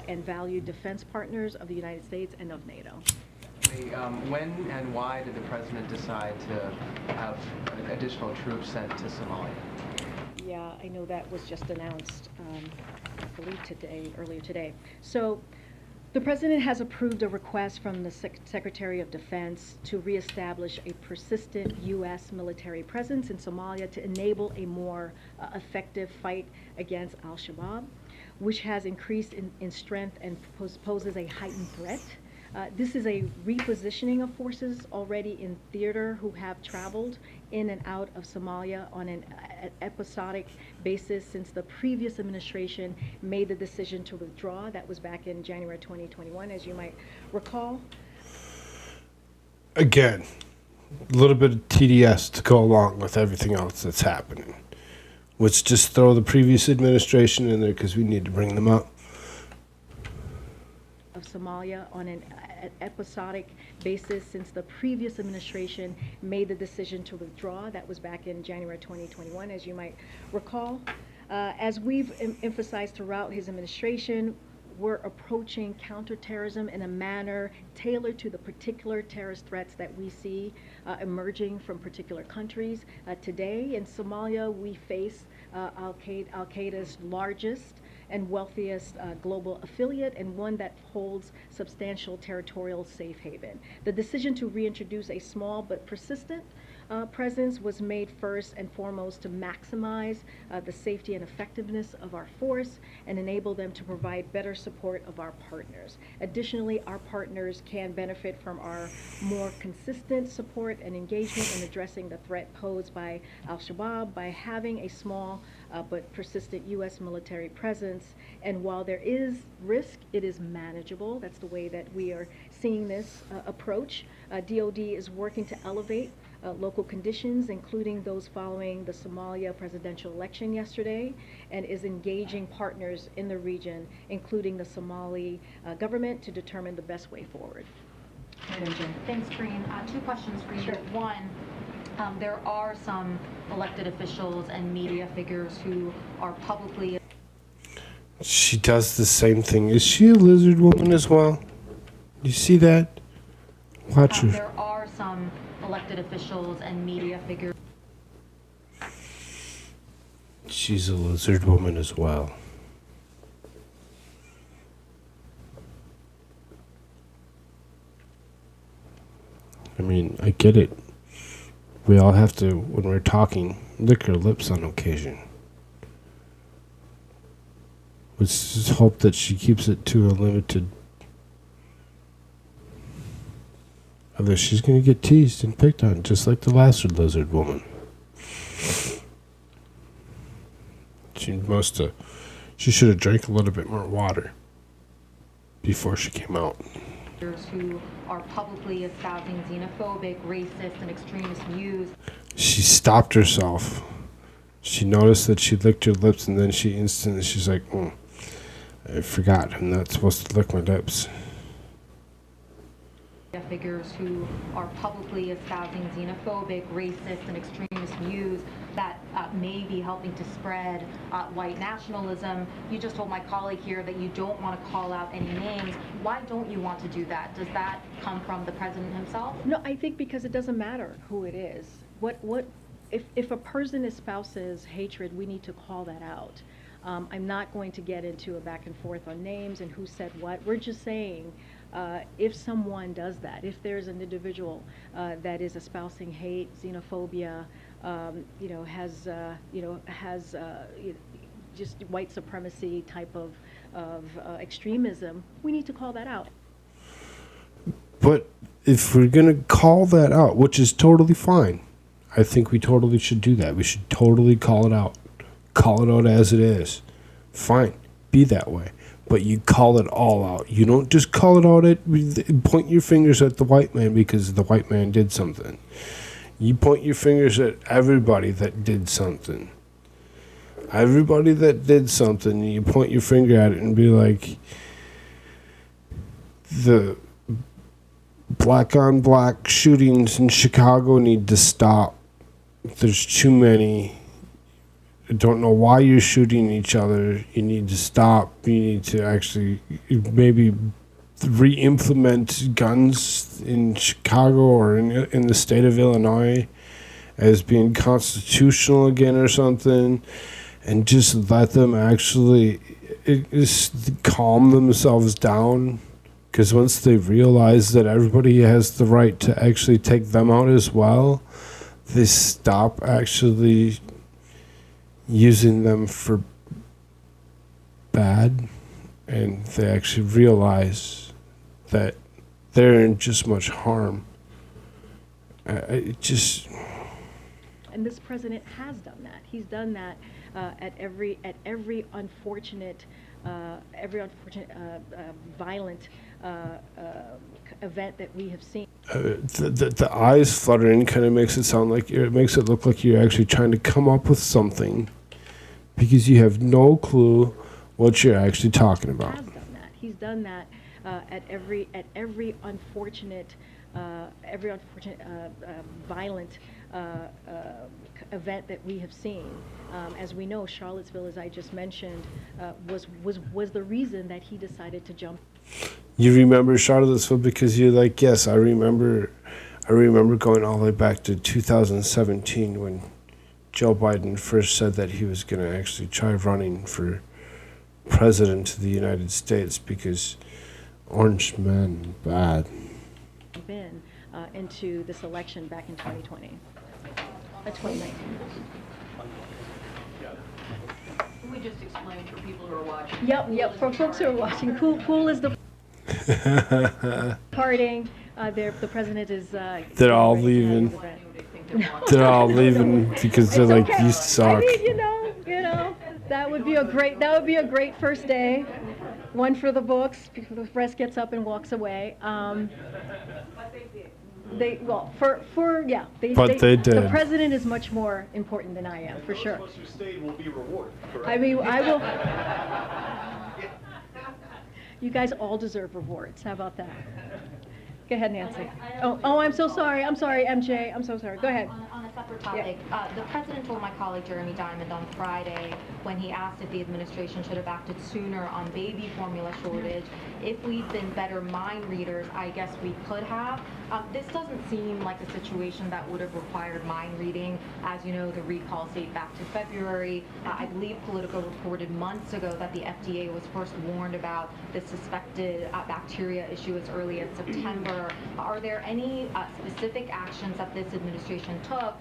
and valued defense partners of the United States and of NATO. When and why did the president decide to have additional troops sent to Somalia? Yeah, I know that was just announced, I believe earlier today. So the president has approved a request from the Secretary of Defense to reestablish a persistent U.S. military presence in Somalia to enable a more effective fight against al-Shabaab, which has increased in strength and poses a heightened threat. This is a repositioning of forces already in theater who have traveled in and out of Somalia on an episodic basis since the previous administration made the decision to withdraw. That was back in January 2021, as you might recall. Again, a little bit of TDS to go along with everything else that's happening. Let's just throw the previous administration in there because we need to bring them up. Of Somalia on an episodic basis since the previous administration made the decision to withdraw. That was back in January 2021, as you might recall. As we've emphasized throughout his administration, we're approaching counterterrorism in a manner tailored to the particular terrorist threats that we see emerging from particular countries. Today in Somalia, we face Al-Qaeda's largest and wealthiest global affiliate, and one that holds substantial territorial safe haven. The decision to reintroduce a small but persistent presence was made first and foremost to maximize the safety and effectiveness of our force and enable them to provide better support of our partners. Additionally, our partners can benefit from our more consistent support and engagement in addressing the threat posed by al-Shabaab by having a small but persistent U.S. military presence. And while there is risk, it is manageable. That's the way that we are seeing this approach. DoD is working to elevate local conditions, including those following the Somalia presidential election yesterday, and is engaging partners in the region, including the Somali government, to determine the best way forward. Thanks, Karine. Two questions for you. Sure. One, there are some elected officials and media figures who are publicly... She does the same thing. Is she a lizard woman as well? You see that? Watch her. There are some elected officials and media figures. She's a lizard woman as well. I mean, I get it. We all have to, when we're talking, lick our lips on occasion. Let's just hope that she keeps it to a limited... Otherwise, she's going to get teased and picked on, just like the last lizard woman. She should have drank a little bit more water before she came out. Who are publicly espousing xenophobic, racist, and extremist views. She stopped herself. She noticed that she licked her lips, and then she's like, I forgot, I'm not supposed to lick my lips. Figures who are publicly espousing xenophobic, racist, and extremist views that may be helping to spread white nationalism. You just told my colleague here that you don't want to call out any names. Why don't you want to do that? Does that come from the president himself? No, I think because it doesn't matter who it is. If a person espouses hatred, we need to call that out. I'm not going to get into a back and forth on names and who said what. We're just saying if someone does that, if there's an individual that is espousing hate, xenophobia, has just white supremacy type of extremism, we need to call that out. But if we're going to call that out, which is totally fine, I think we totally should do that. We should totally call it out. Call it out as it is. Fine. Be that way. But you call it all out. You don't just call it out point your fingers at the white man because the white man did something. You point your fingers at everybody that did something. Everybody that did something, you point your finger at it and be like, the black on black shootings in Chicago need to stop. There's too many. I don't know why you're shooting each other. You need to stop. You need to actually maybe re-implement guns in Chicago or in the state of Illinois as being constitutional again or something, and just let them actually calm themselves down. Because once they realize that everybody has the right to actually take them out as well, they stop actually using them for bad, and they actually realize that they're in just much harm. And this president has done that. He's done that at every unfortunate violent event that we have seen. The eyes fluttering kind of makes it look like you're actually trying to come up with something because you have no clue what you're actually talking about. He's done that at every unfortunate violent event that we have seen. As we know, Charlottesville, as I just mentioned, was the reason that he decided to jump. You remember Charlottesville because you're like, yes, I remember going all the way back to 2017 when Joe Biden first said that he was going to actually try running for president of the United States because orange men bad. Been into this election back in 2019. Can we just explain for people who are watching? Yep. For folks who are watching, Cool is the parting. The president is. They're all leaving. They're all leaving because they're like, okay. You suck. I mean, you know, that would be a great first day. One for the books. The rest gets up and walks away. But they did. They did. The president is much more important than I am, for sure. Those who stayed will be rewarded, correct? I mean, I will. You guys all deserve rewards. How about that? Go ahead, Nancy. Oh, I'm so sorry. I'm sorry, MJ. I'm so sorry. Go ahead. On a separate topic, the president told my colleague Jeremy Diamond on Friday when he asked if the administration should have acted sooner on baby formula shortage, if we'd been better mind readers, I guess we could have. This doesn't seem like a situation that would have required mind reading. As you know, the recalls date back to February. I believe Politico reported months ago that the FDA was first warned about the suspected bacteria issue as early as September. Are there any specific actions that this administration took,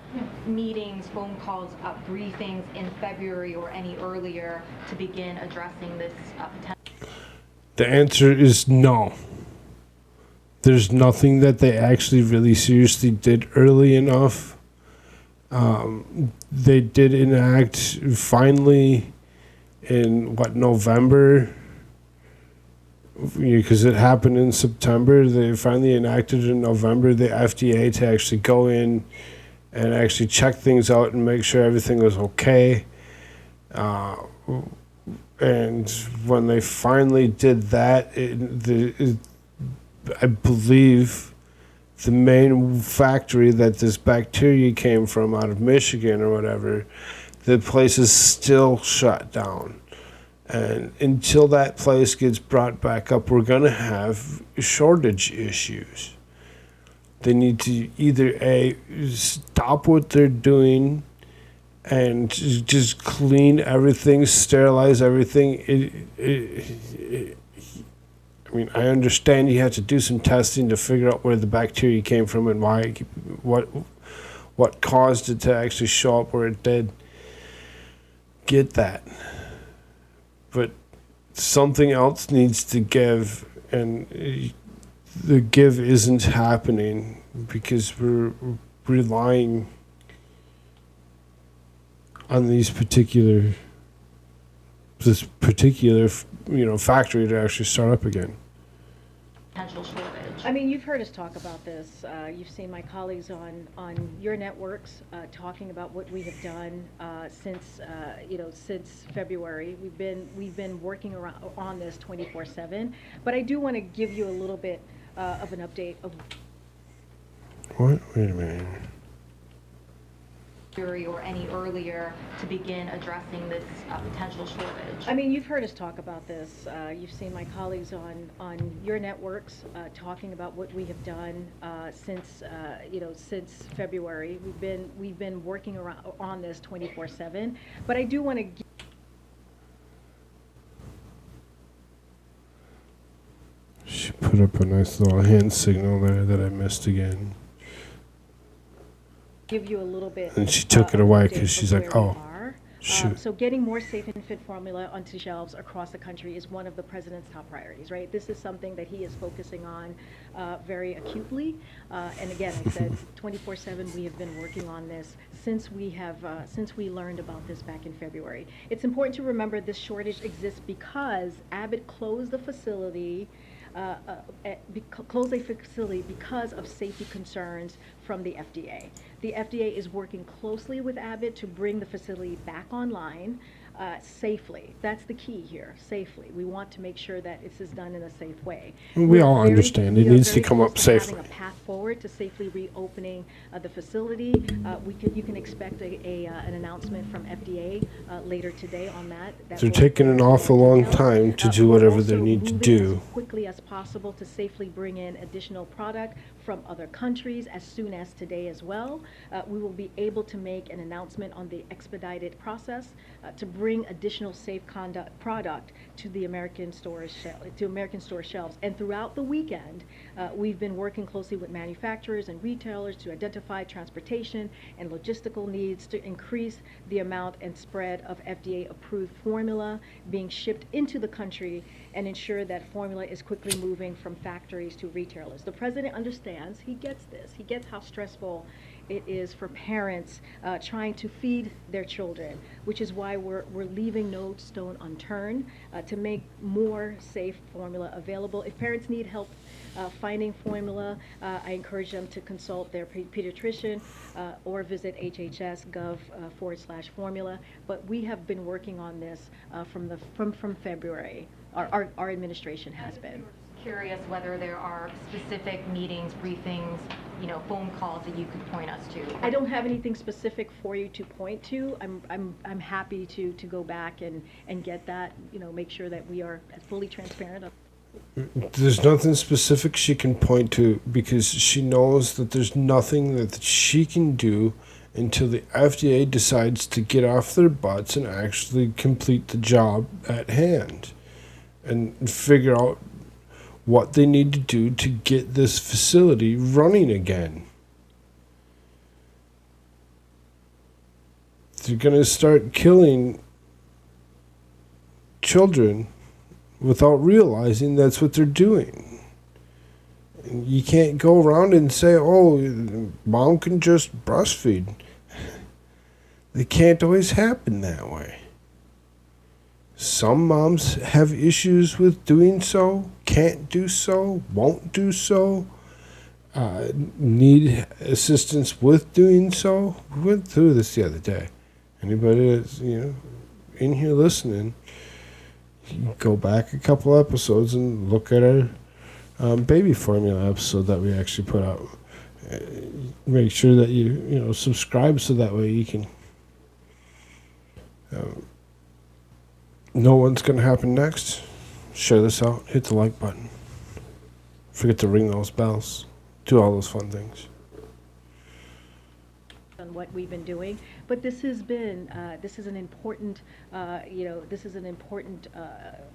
meetings, phone calls, briefings in February or any earlier to begin addressing this potential? The answer is no. There's nothing that they actually really seriously did early enough. They did enact finally in November, because it happened in September. They finally enacted in November the FDA to actually go in and actually check things out and make sure everything was okay. And when they finally did that, I believe the main factory that this bacteria came from out of Michigan or whatever, the place is still shut down. And until that place gets brought back up, we're going to have shortage issues. They need to either stop what they're doing and just clean everything, sterilize everything. I mean, I understand you have to do some testing to figure out where the bacteria came from and why, what caused it to actually show up where it did. Get that. But something else needs to give, and the give isn't happening because we're relying on this particular factory to actually start up again. Potential shortage. I mean, you've heard us talk about this. You've seen my colleagues on your networks talking about what we have done since February. We've been working on this 24/7. But I do want to give you a little bit of an update of. What? Wait a minute. Or any earlier to begin addressing this potential shortage? I mean, you've heard us talk about this. You've seen my colleagues on your networks talking about what we have done since February. We've been working on this 24/7. But I do want to. She put up a nice little hand signal there that I missed again. Give you a little bit. And she took it away because update she's of like, where we oh, are. shoot. So getting more safe and fit formula onto shelves across the country is one of the president's top priorities, right? This is something that he is focusing on very acutely. And again, I said 24/7, we have been working on this since we learned about this back in February. It's important to remember this shortage exists because Abbott closed the facility close a facility because of safety concerns from the FDA. The FDA is working closely with Abbott to bring the facility back online safely. That's the key here, safely. We want to make sure that this is done in a safe way. We all understand it needs to come up safely. Having a path forward to safely reopening the facility. You can expect an announcement from FDA later today on that. They're taking an awful long time to do whatever they need to do. As quickly as possible to safely bring in additional product from other countries as soon as today as well. We will be able to make an announcement on the expedited process to bring additional safe conduct product to the American store shelves. And throughout the weekend, we've been working closely with manufacturers and retailers to identify transportation and logistical needs to increase the amount and spread of FDA-approved formula being shipped into the country and ensure that formula is quickly moving from factories to retailers. The president understands, he gets this, he gets how stressful it is for parents trying to feed their children, which is why we're leaving no stone unturned to make more safe formula available. If parents need help finding formula, I encourage them to consult their pediatrician or visit hhs.gov/formula. But we have been working on this from February. Our administration has been. Curious whether there are specific meetings, briefings, phone calls that you could point us to. I don't have anything specific for you to point to. I'm happy to go back and get that, make sure that we are fully transparent. There's nothing specific she can point to because she knows that there's nothing that she can do until the FDA decides to get off their butts and actually complete the job at hand and figure out what they need to do to get this facility running again. They're going to start killing children without realizing that's what they're doing. And you can't go around and say, oh, mom can just breastfeed. It can't always happen that way. Some moms have issues with doing so, can't do so, won't do so, need assistance with doing so. We went through this the other day. Anybody that's, in here listening, you can go back a couple episodes and look at our baby formula episode that we actually put out. Make sure that you subscribe so that way you can know what's going to happen next. Share this out. Hit the like button. Forget to ring those bells. Do all those fun things. On what we've been doing, But this has been, this is an important, this is an important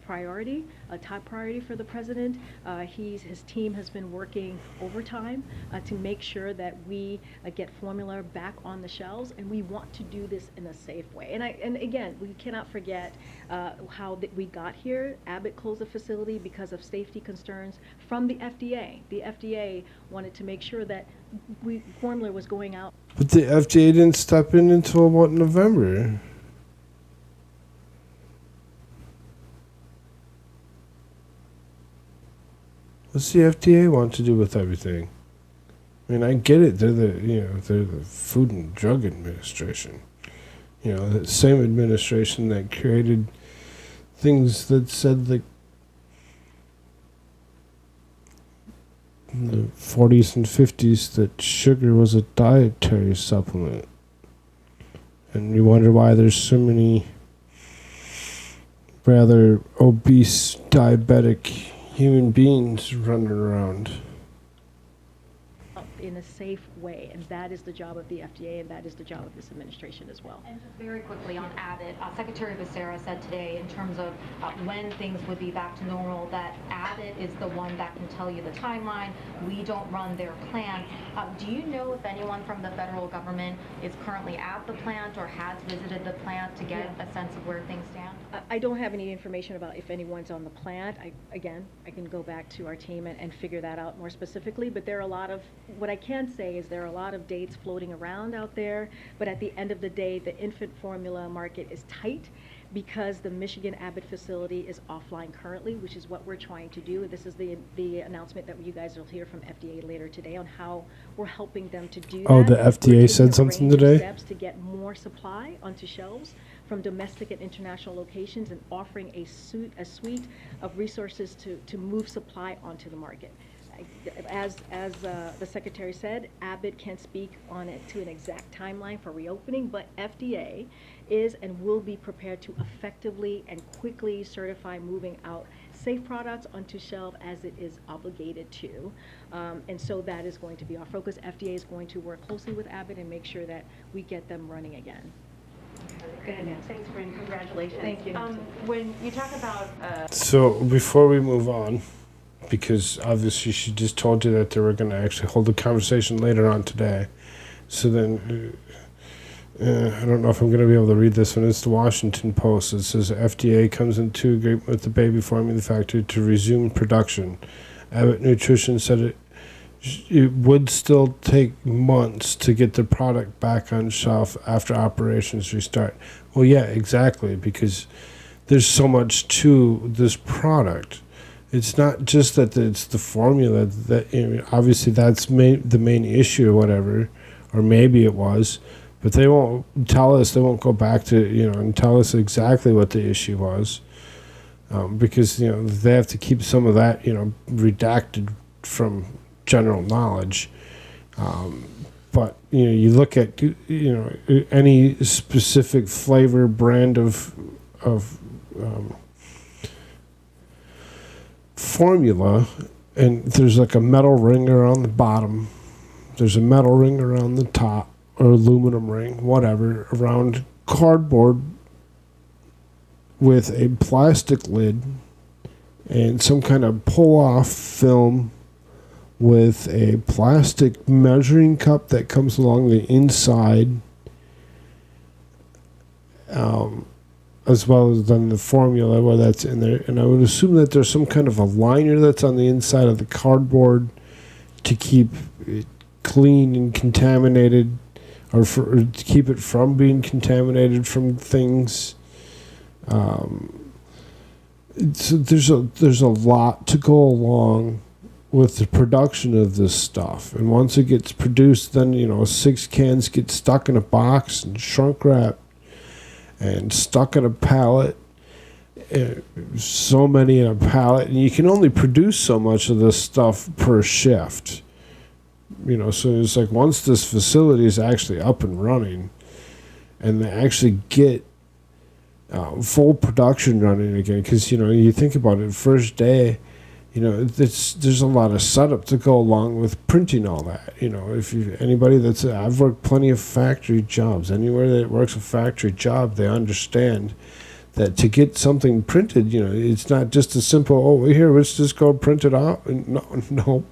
priority, a top priority for the president. His team has been working overtime to make sure that we get formula back on the shelves, and we want to do this in a safe way. And again, we cannot forget how we got here. Abbott closed the facility because of safety concerns from the FDA. The FDA wanted to make sure that formula was going out. But the FDA didn't step in until, what, November? What's the FDA want to do with everything? I mean, I get it. They're the Food and Drug Administration. The same administration that created things that said, like, in the 40s and 50s that sugar was a dietary supplement. And you wonder why there's so many rather obese, diabetic human beings running around. In a safe way, and that is the job of the FDA, and that is the job of this administration as well. And just very quickly on Abbott, Secretary Becerra said today in terms of when things would be back to normal that Abbott is the one that can tell you the timeline. We don't run their plant. Do you know if anyone from the federal government is currently at the plant or has visited the plant to get a sense of where things stand? I don't have any information about if anyone's on the plant. I can go back to our team and figure that out more specifically, but there are a lot of, what I can say is there are a lot of dates floating around out there, but at the end of the day, the infant formula market is tight because the Michigan Abbott facility is offline currently, which is what we're trying to do. This is the announcement that you guys will hear from FDA later today on how we're helping them to do that. Oh, the FDA said something today? Steps to get more supply onto shelves from domestic and international locations, and offering a suite of resources to move supply onto the market. As the Secretary said, Abbott can't speak on it to an exact timeline for reopening, but FDA is and will be prepared to effectively and quickly certify moving out safe products onto shelf as it is obligated to. And so that is going to be our focus. FDA is going to work closely with Abbott and make sure that we get them running again. Good. Thanks, Karine. Congratulations. Thank you. When you talk about... So before we move on, because obviously she just told you that they were going to actually hold a conversation later on today. So then, I don't know if I'm going to be able to read this one. It's the Washington Post. It says, FDA comes into agreement with the baby formula factory to resume production. Abbott Nutrition said it would still take months to get the product back on shelf after operations restart. Well, yeah, exactly, because there's so much to this product. It's not just that it's the formula that obviously that's the main issue or whatever, or maybe it was, but they won't tell us. They won't go back to and tell us exactly what the issue was, because they have to keep some of that redacted from general knowledge. But you look at any specific flavor brand of formula, and there's like a metal ring around the bottom, there's a metal ring around the top, or aluminum ring, whatever, around cardboard with a plastic lid and some kind of pull-off film with a plastic measuring cup that comes along the inside, as well as then the formula where that's in there. And I would assume that there's some kind of a liner that's on the inside of the cardboard to keep it clean and contaminated, or to keep it from being contaminated from things. So there's a lot to go along with the production of this stuff. And once it gets produced, then 6 cans get stuck in a box and shrunk wrapped and stuck in a pallet, so many in a pallet, and you can only produce so much of this stuff per shift. So it's like once this facility is actually up and running and they actually get full production running again, because you think about it, first day, there's a lot of setup to go along with printing all that. I've worked plenty of factory jobs. Anywhere that works a factory job, they understand that to get something printed, it's not just a simple, here, let's just go print it out. No,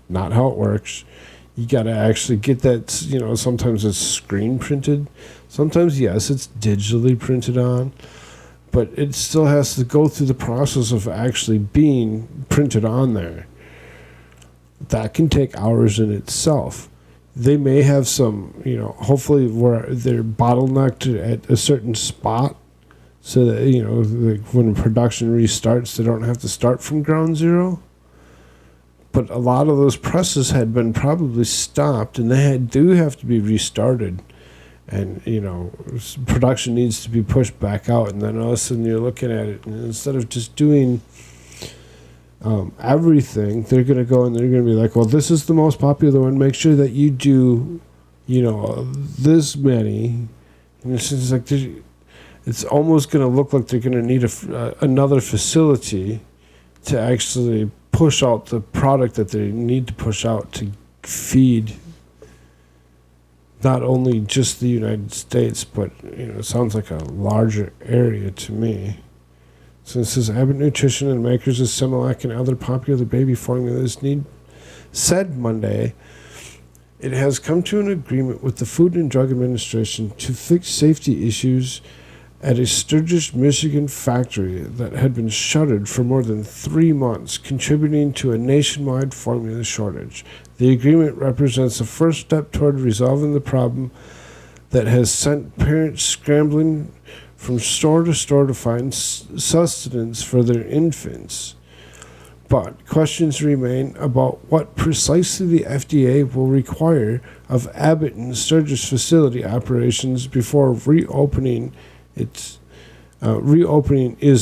not how it works. You got to actually get that, sometimes it's screen printed. Sometimes, yes, it's digitally printed on. But it still has to go through the process of actually being printed on there. That can take hours in itself. They may have some, hopefully where they're bottlenecked at a certain spot so that, like when production restarts, they don't have to start from ground zero. But a lot of those presses had been probably stopped, and they do have to be restarted. And, production needs to be pushed back out. And then all of a sudden you're looking at it, and instead of just doing everything, they're going to go and they're going to be like, well, this is the most popular one. Make sure that you do, this many. And it's just like, it's almost going to look like they're going to need another facility to actually push out the product that they need to push out to feed not only just the United States, but, it sounds like a larger area to me. So it says, Abbott Nutrition and makers of Similac and other popular baby formulas said Monday it has come to an agreement with the Food and Drug Administration to fix safety issues at a Sturgis, Michigan factory that had been shuttered for more than 3 months, contributing to a nationwide formula shortage. The agreement represents the first step toward resolving the problem that has sent parents scrambling from store to find sustenance for their infants. But questions remain about what precisely the FDA will require of Abbott and Sturgis facility operations before reopening is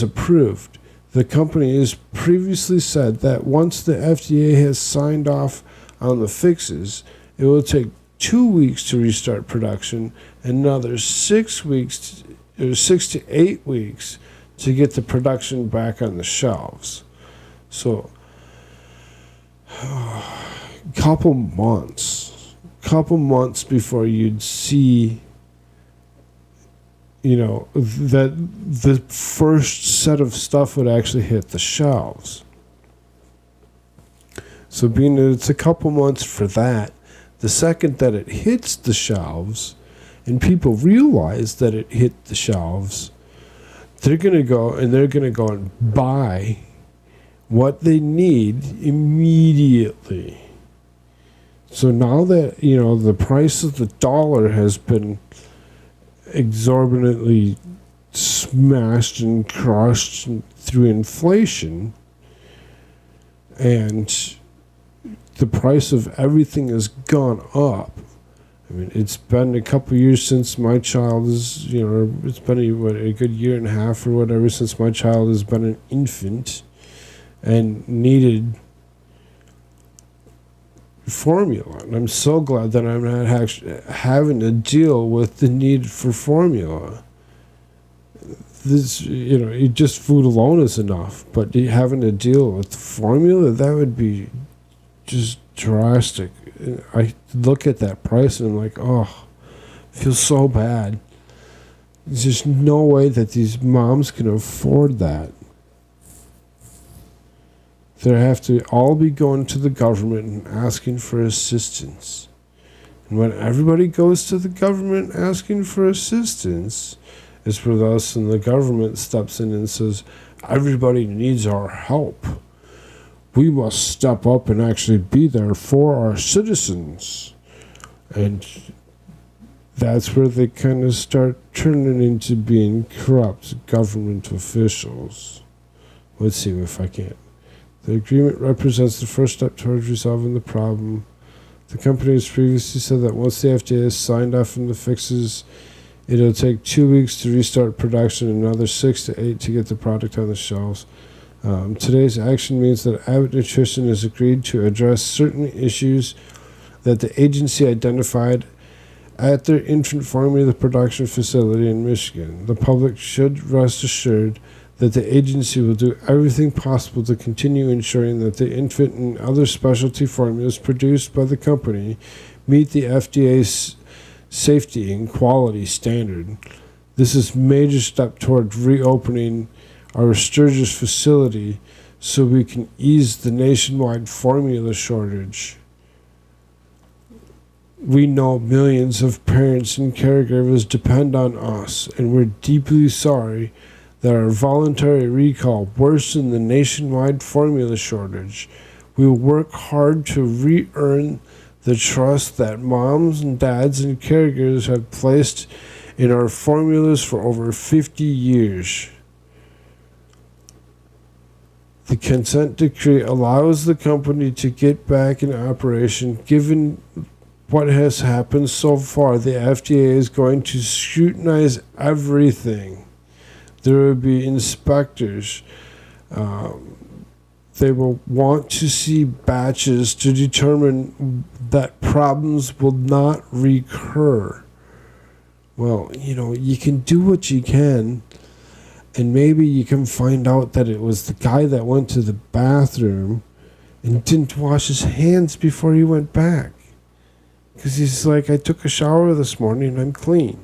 approved. The company has previously said that once the FDA has signed off on the fixes, it will take 2 weeks to restart production and another 6 to 8 weeks to get the production back on the shelves. So, couple months before you'd see, that the first set of stuff would actually hit the shelves. So being that it's a couple months for that, the second that it hits the shelves and people realize that it hit the shelves, they're going to go and buy what they need immediately. So now that, the price of the dollar has been exorbitantly smashed and crushed through inflation, and the price of everything has gone up. I mean, it's been a couple years since my child is, it's been a good year and a half or whatever since my child has been an infant and needed formula. And I'm so glad that I'm not actually having to deal with the need for formula. This, just food alone is enough, but having to deal with formula, that would be just drastic. I look at that price and I'm like, oh, I feel so bad. There's just no way that these moms can afford that. They have to all be going to the government and asking for assistance. And when everybody goes to the government asking for assistance, it's with us, and the government steps in and says, everybody needs our help. We must step up and actually be there for our citizens. And that's where they kind of start turning into being corrupt government officials. Let's see if I can. The agreement represents the first step towards resolving the problem. The company has previously said that once the FDA has signed off on the fixes, it'll take 2 weeks to restart production and another 6 to 8 to get the product on the shelves. Today's action means that Abbott Nutrition has agreed to address certain issues that the agency identified at their infant formula production facility in Michigan. The public should rest assured that the agency will do everything possible to continue ensuring that the infant and other specialty formulas produced by the company meet the FDA's safety and quality standard. This is a major step towards reopening our Sturgis facility so we can ease the nationwide formula shortage. We know millions of parents and caregivers depend on us, and we're deeply sorry that our voluntary recall worsened the nationwide formula shortage. We will work hard to re-earn the trust that moms and dads and caregivers have placed in our formulas for over 50 years. The consent decree allows the company to get back in operation. Given what has happened so far, the FDA is going to scrutinize everything. There will be inspectors. They will want to see batches to determine that problems will not recur. Well, you can do what you can, and maybe you can find out that it was the guy that went to the bathroom and didn't wash his hands before he went back. Because he's like, I took a shower this morning and I'm clean.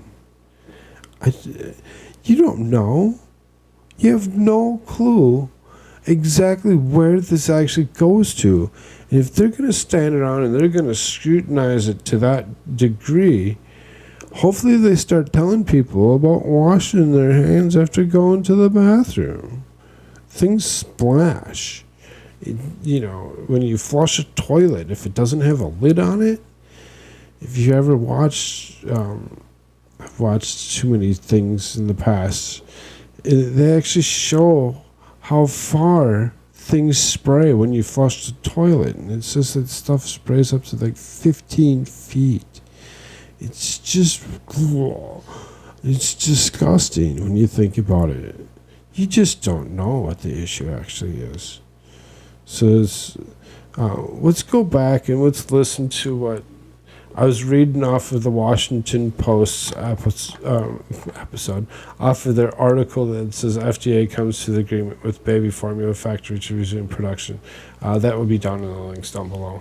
You don't know. You have no clue exactly where this actually goes to. And if they're going to stand around and they're going to scrutinize it to that degree, hopefully they start telling people about washing their hands after going to the bathroom. Things splash. When you flush a toilet, if it doesn't have a lid on it, if you ever watched, I've watched too many things in the past, they actually show how far things spray when you flush the toilet. And it says that stuff sprays up to like 15 feet. It's disgusting when you think about it. You just don't know what the issue actually is. So let's go back and let's listen to what I was reading off of the Washington Post episode, off of their article that says FDA comes to the agreement with baby formula factory to resume production. That will be down in the links down below.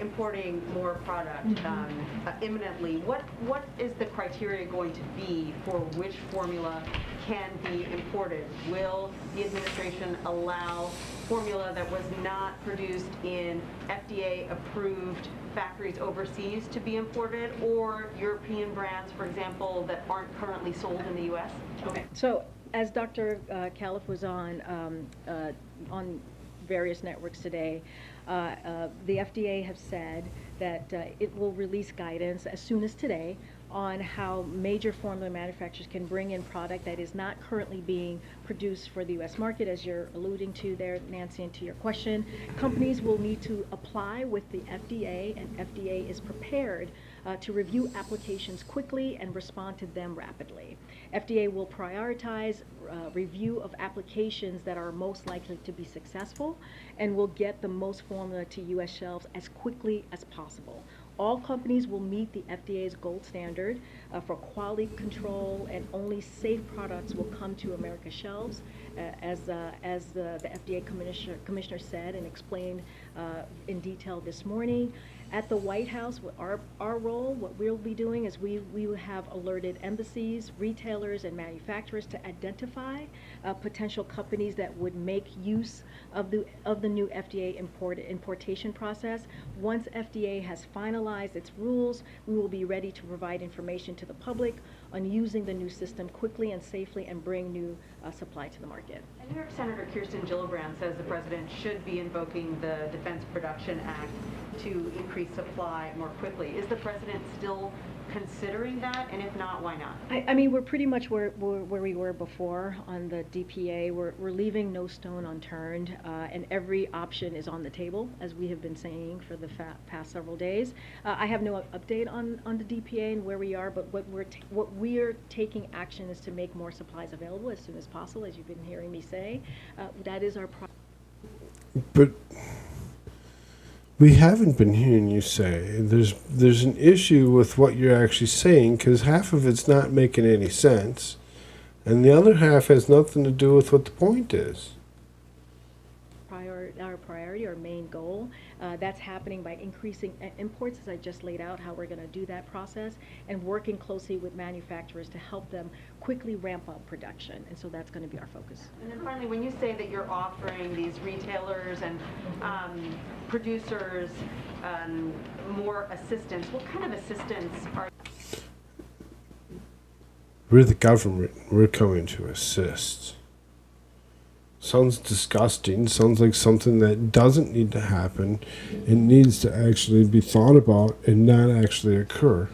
Importing more product imminently, what is the criteria going to be for which formula can be imported? Will the administration allow formula that was not produced in FDA-approved factories overseas to be imported, or European brands, for example, that aren't currently sold in the U.S.? Okay. So, as Dr. Califf was on various networks today, the FDA have said that it will release guidance as soon as today on how major formula manufacturers can bring in product that is not currently being produced for the U.S. market, as you're alluding to there, Nancy, and to your question. Companies will need to apply with the FDA, and FDA is prepared to review applications quickly and respond to them rapidly. FDA will prioritize review of applications that are most likely to be successful and will get the most formula to U.S. shelves as quickly as possible. All companies will meet the FDA's gold standard for quality control, and only safe products will come to America's shelves, as the FDA commissioner said and explained in detail this morning. At the White House, our role, what we'll be doing is we have alerted embassies, retailers, and manufacturers to identify potential companies that would make use of the new FDA importation process. Once FDA has finalized its rules, we will be ready to provide information to the public on using the new system quickly and safely and bring new supply to the market. And New York Senator Kirsten Gillibrand says the president should be invoking the Defense Production Act to increase supply more quickly. Is the president still considering that? And if not, why not? I mean, we're pretty much where we were before on the DPA. We're leaving no stone unturned, and every option is on the table, as we have been saying for the past several days. I have no update on the DPA and where we are, but what we're taking action is to make more supplies available as soon as possible, as you've been hearing me say. That is our But we haven't been hearing you say. There's an issue with what you're actually saying, because half of it's not making any sense. and the other half has nothing to do with what the point is. Our priority, our main goal, that's happening by increasing imports, as I just laid out how we're going to do that process, and working closely with manufacturers to help them quickly ramp up production. And so that's going to be our focus. And then finally, when you say that you're offering these retailers and producers more assistance, what kind of assistance are We're the government. We're coming to assist. Sounds disgusting. Sounds like something that doesn't need to happen. It needs to actually be thought about and not actually occur.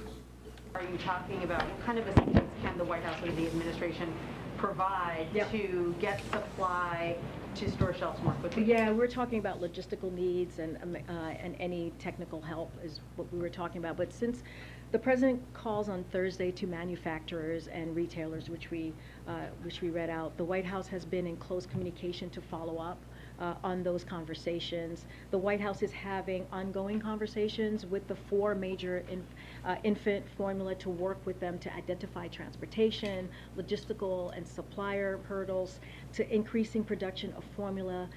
are you talking about? What kind of assistance can the White House or the administration provide to get supply to store shelves more quickly? Yeah, we're talking about logistical needs and any technical help is what we were talking about. But since the president calls on Thursday to manufacturers and retailers, which we read out, the White House has been in close communication to follow up on those conversations. The White House is having ongoing conversations with the 4 major infant formula to work with them to identify transportation, logistical, and supplier hurdles to increasing production of formula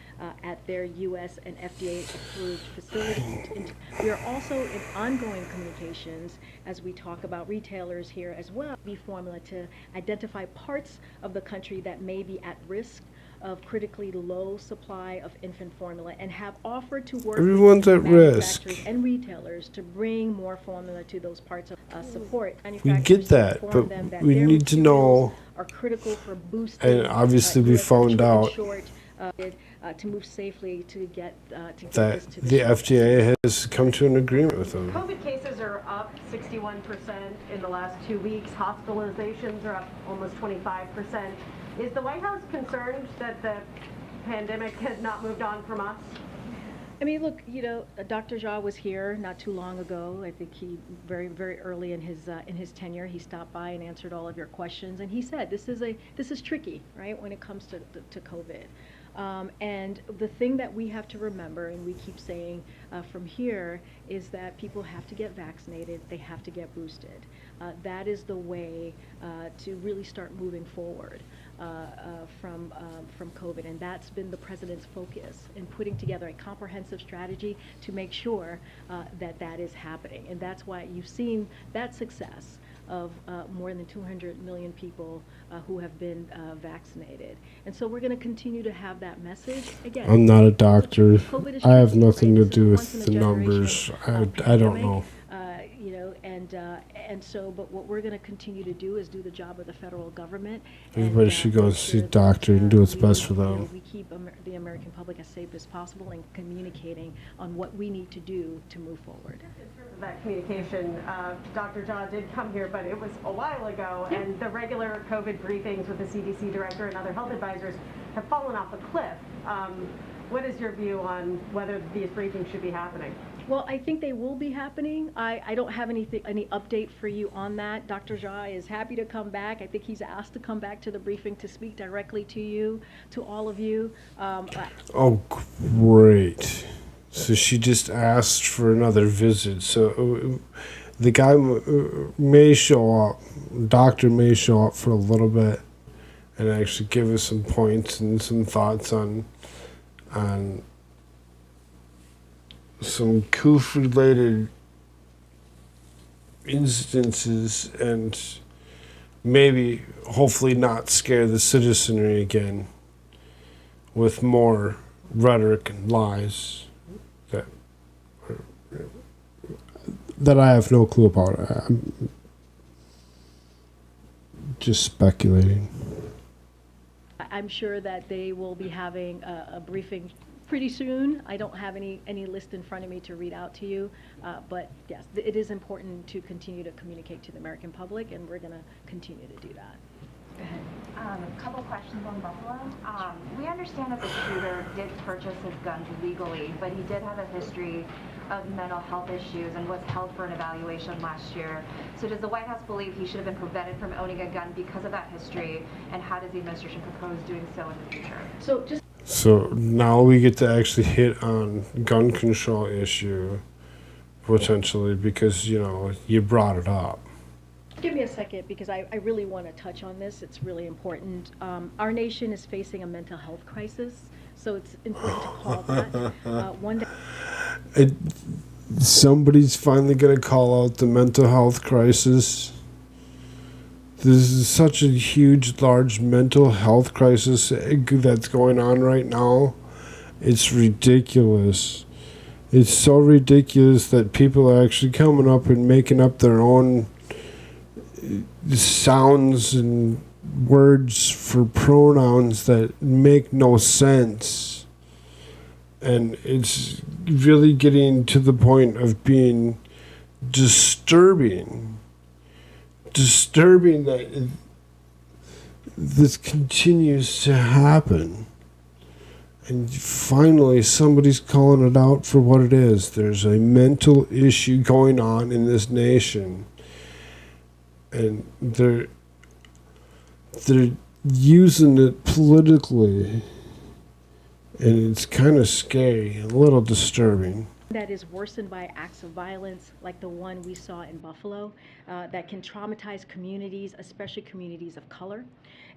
at their U.S. and FDA-approved facilities. We are also in ongoing communications as we talk about retailers here as well, formula to identify parts of the country that may be at risk of critically low supply of infant formula, and have offered to work Everyone's with at risk. manufacturers and retailers to bring more formula to those parts of support. We get that, but we need to know, are critical for boosting, and obviously we US found out to move safely to get that this to the FDA has come to an agreement with them. COVID cases are up 61% in the last 2 weeks. Hospitalizations are up almost 25%. Is the White House concerned that the pandemic has not moved on from us? I mean, look, you know, Dr. Jha was here not too long ago. I think he very, very early in his tenure, he stopped by and answered all of your questions, and he said this is tricky, right, when it comes to COVID. And the thing that we have to remember, and we keep saying from here, is that people have to get vaccinated, they have to get boosted. That is the way to really start moving forward from COVID, and that's been the president's focus in putting together a comprehensive strategy to make sure that is happening. And that's why you've seen that success of more than 200 million people who have been vaccinated. And so we're going to continue to have that message. Again, I'm not a doctor. COVID is I have tricky, nothing right? to This is do a with the numbers. once-in-a-generation I don't pandemic. know. You know, and so, but what we're going to continue to do is do the job of the federal government. Everybody should go and see a doctor and do what's best for them. We keep the American public as safe as possible and communicating on what we need to do to move forward. That communication, Dr. Jha did come here, but it was a while ago, and the regular COVID briefings with the CDC director and other health advisors have fallen off a cliff. What is your view on whether these briefings should be happening? Well, I think they will be happening. I don't have any update for you on that. Dr. Jha is happy to come back. I think he's asked to come back to the briefing to speak directly to you, to all of you. Oh, great. So she just asked for another visit. So the guy may show up, doctor may show up for a little bit and actually give us some points and some thoughts on some Koolfrogg-related instances, and maybe, hopefully not scare the citizenry again with more rhetoric and lies that I have no clue about. I'm just speculating. I'm sure that they will be having a briefing pretty soon. I don't have any list in front of me to read out to you, but yes, it is important to continue to communicate to the American public, and we're going to continue to do that. Go ahead. A couple questions on Buffalo. We understand that the shooter did purchase his guns legally, but he did have a history of mental health issues and was held for an evaluation last year. So does the White House believe he should have been prevented from owning a gun because of that history, and how does the administration propose doing so in the future? So now we get to actually hit on gun control issue, potentially, because, you know, you brought it up. Give me a second, because I really want to touch on this. It's really important. Our nation is facing a mental health crisis, so it's important to call that. One day. Somebody's finally going to call out the mental health crisis. This is such a huge, large mental health crisis that's going on right now. It's ridiculous. It's so ridiculous that people are actually coming up and making up their own sounds and words for pronouns that make no sense. And it's really getting to the point of being disturbing. Disturbing that this continues to happen. And finally, somebody's calling it out for what it is. There's a mental issue going on in this nation. And they're using it politically. And it's kind of scary, a little disturbing. That is worsened by acts of violence like the one we saw in Buffalo, that can traumatize communities, especially communities of color.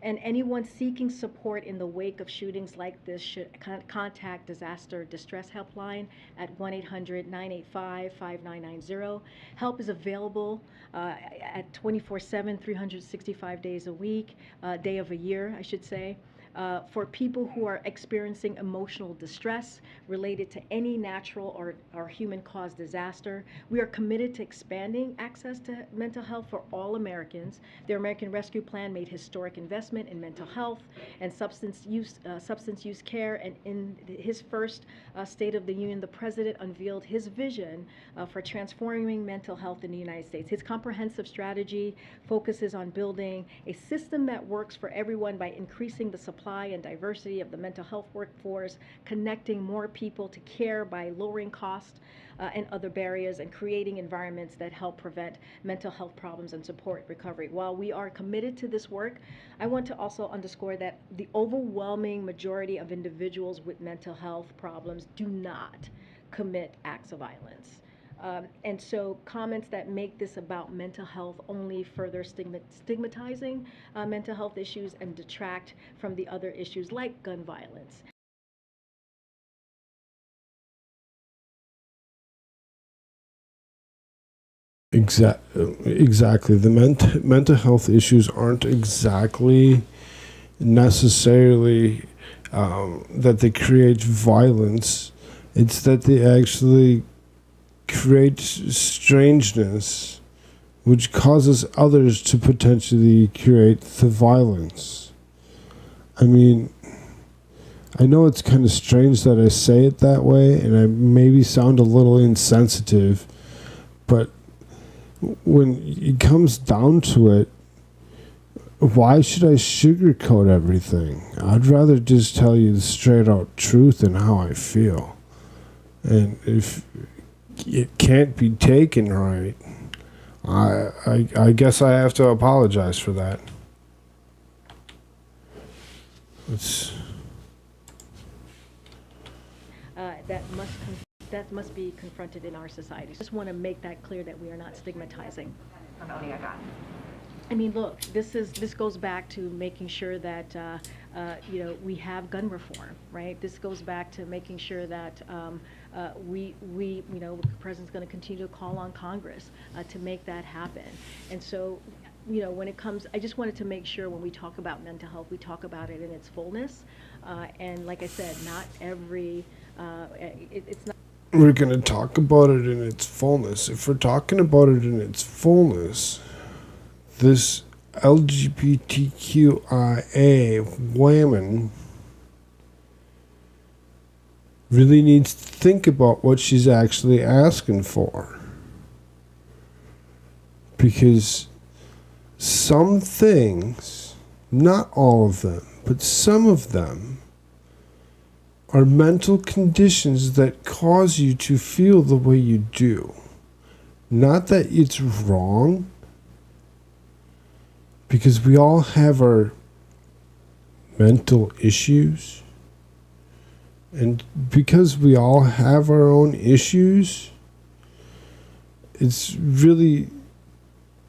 And anyone seeking support in the wake of shootings like this should contact Disaster Distress Helpline at 1-800-985-5990. Help is available at 24/7, 365 days a week, day of a year, I should say. For people who are experiencing emotional distress related to any natural or human-caused disaster. We are committed to expanding access to mental health for all Americans. The American Rescue Plan made historic investment in mental health and substance use care, and in his first State of the Union, the President unveiled his vision for transforming mental health in the United States. His comprehensive strategy focuses on building a system that works for everyone by increasing the supply and diversity of the mental health workforce, connecting more people to care by lowering cost and other barriers, and creating environments that help prevent mental health problems and support recovery. While we are committed to this work, I want to also underscore that the overwhelming majority of individuals with mental health problems do not commit acts of violence. And so comments that make this about mental health only further stigmatizing mental health issues and detract from the other issues like gun violence. Exactly. The mental health issues aren't exactly necessarily that they create violence. It's that they actually create strangeness, which causes others to potentially create the violence. I mean, I know it's kind of strange that I say it that way, and I maybe sound a little insensitive, but when it comes down to it, why should I sugarcoat everything? I'd rather just tell you the straight out truth and how I feel. And if it can't be taken right, I guess I have to apologize for that. That must be confronted in our society. Just want to make that clear that we are not stigmatizing. I mean, look, this goes back to making sure that we have gun reform, right? This goes back to making sure that the President's going to continue to call on Congress to make that happen. And so, when it comes, I just wanted to make sure when we talk about mental health, we talk about it in its fullness. And like I said, not every, it's not. We're going to talk about it in its fullness. If we're talking about it in its fullness, this LGBTQIA woman really needs to think about what she's actually asking for. Because some things, not all of them, but some of them, are mental conditions that cause you to feel the way you do. Not that it's wrong, because we all have our mental issues. And because we all have our own issues, it's really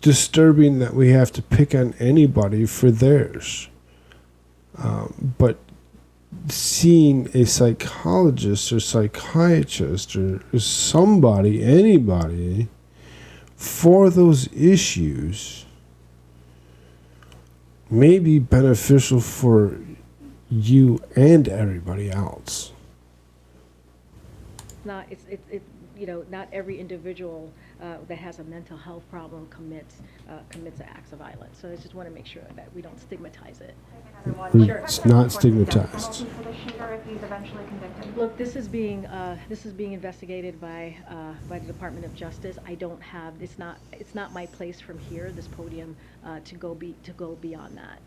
disturbing that we have to pick on anybody for theirs. But seeing a psychologist or psychiatrist or somebody, anybody, for those issues may be beneficial for you and everybody else. Not not every individual that has a mental health problem commits acts of violence. So I just want to make sure that we don't stigmatize it. It's not stigmatized. For the shooter if he's eventually convicted. Look, this is being investigated by the Department of Justice. I don't have. It's not my place from here, this podium, to go beyond that.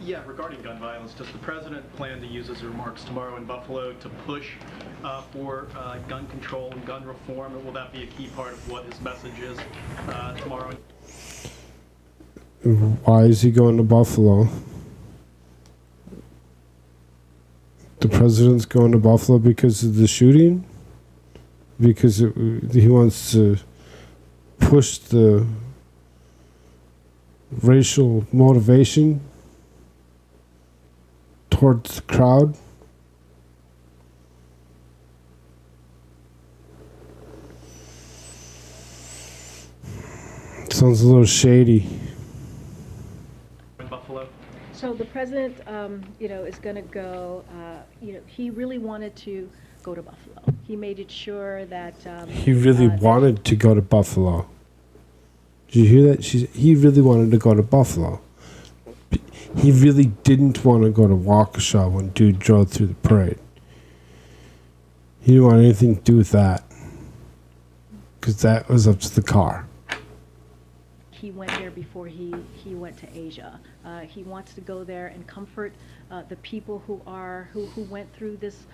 Yeah, regarding gun violence, does the president plan to use his remarks tomorrow in Buffalo to push for gun control and gun reform? And will that be a key part of what his message is tomorrow? Why is he going to Buffalo? The president's going to Buffalo because of the shooting? Because he wants to push the racial motivation towards the crowd? Sounds a little shady. In Buffalo? So the president, is going to go. He really wanted to go to Buffalo. He made it sure that he really wanted to go to Buffalo. Did you hear that? He really wanted to go to Buffalo. He really didn't want to go to Waukesha when dude drove through the parade. He didn't want anything to do with that. Because that was up to the car. He went there before he went to Asia. He wants to go there and comfort the people who went through this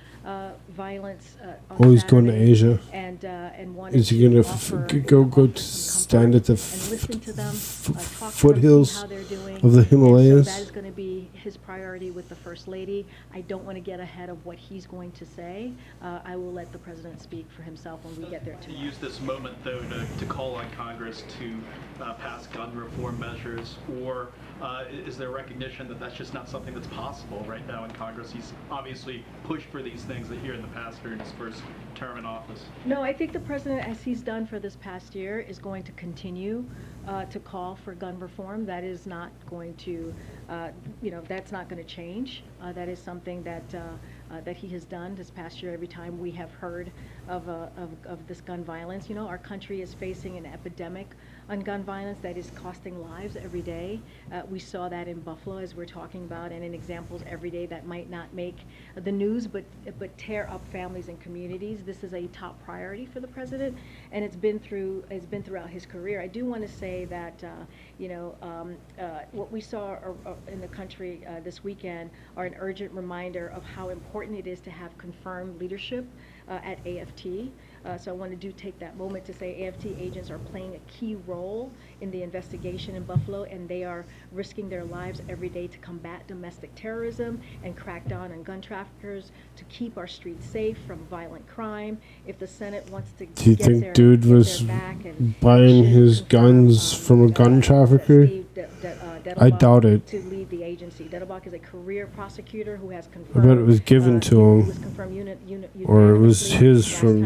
violence. On He's going to Asia. And wanted Is he going to go stand at the listen to them, foothills how they're doing. of the Himalayas? So that is going to be his priority with the First Lady. I don't want to get ahead of what he's going to say. I will let the president speak for himself when we get there tomorrow. To use this moment, though, to call on Congress to pass gun reform measures, or is there recognition that that's just not something that's possible right now in Congress? He's obviously pushed for these things here in the past during his first term in office. No, I think the president, as he's done for this past year, is going to continue to call for gun reform. That is not going to, that's not going to change. That is something that he has done this past year. Every time we have heard of this gun violence, our country is facing an epidemic on gun violence that is costing lives every day. We saw that in Buffalo, as we're talking about, and in examples every day that might not make the news, but tear up families and communities. This is a top priority for the president, and it's been throughout his career. I do want to say that what we saw in the country this weekend are an urgent reminder of how important it is to have confirmed leadership at AFT. So I want to take that moment to say AFT agents are playing a key role in the investigation in Buffalo, and they are risking their lives every day to combat domestic terrorism and crack down on gun traffickers, to keep our streets safe from violent crime. If the Senate wants to do you think dude was buying his guns from a gun trafficker? I doubt it. To lead the agency. Dettelbach is a career prosecutor who has confirmed. I bet it was given to him, or it was his from,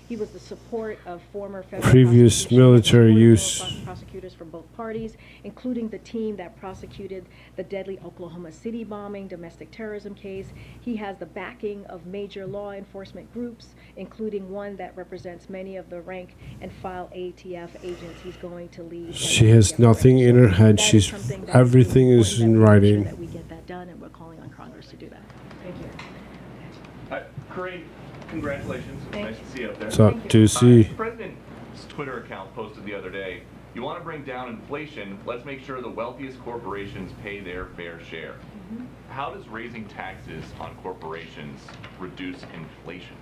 He was the support of former previous military use. Prosecutors from both parties, including the team that prosecuted the deadly Oklahoma City bombing, domestic terrorism case. He has the backing of major law enforcement groups, including one that represents many of the rank and file ATF agents. He's going to lead. She has nothing in her head. Everything is in writing. That we get that done, and we're calling on Congress to do that. Thank you. Karine, congratulations. Nice to see you up there. What's up, Deucey? The president's Twitter account posted the other day, you want to bring down inflation, let's make sure the wealthiest corporations pay their fair share. Mm-hmm. How does raising taxes on corporations reduce inflation?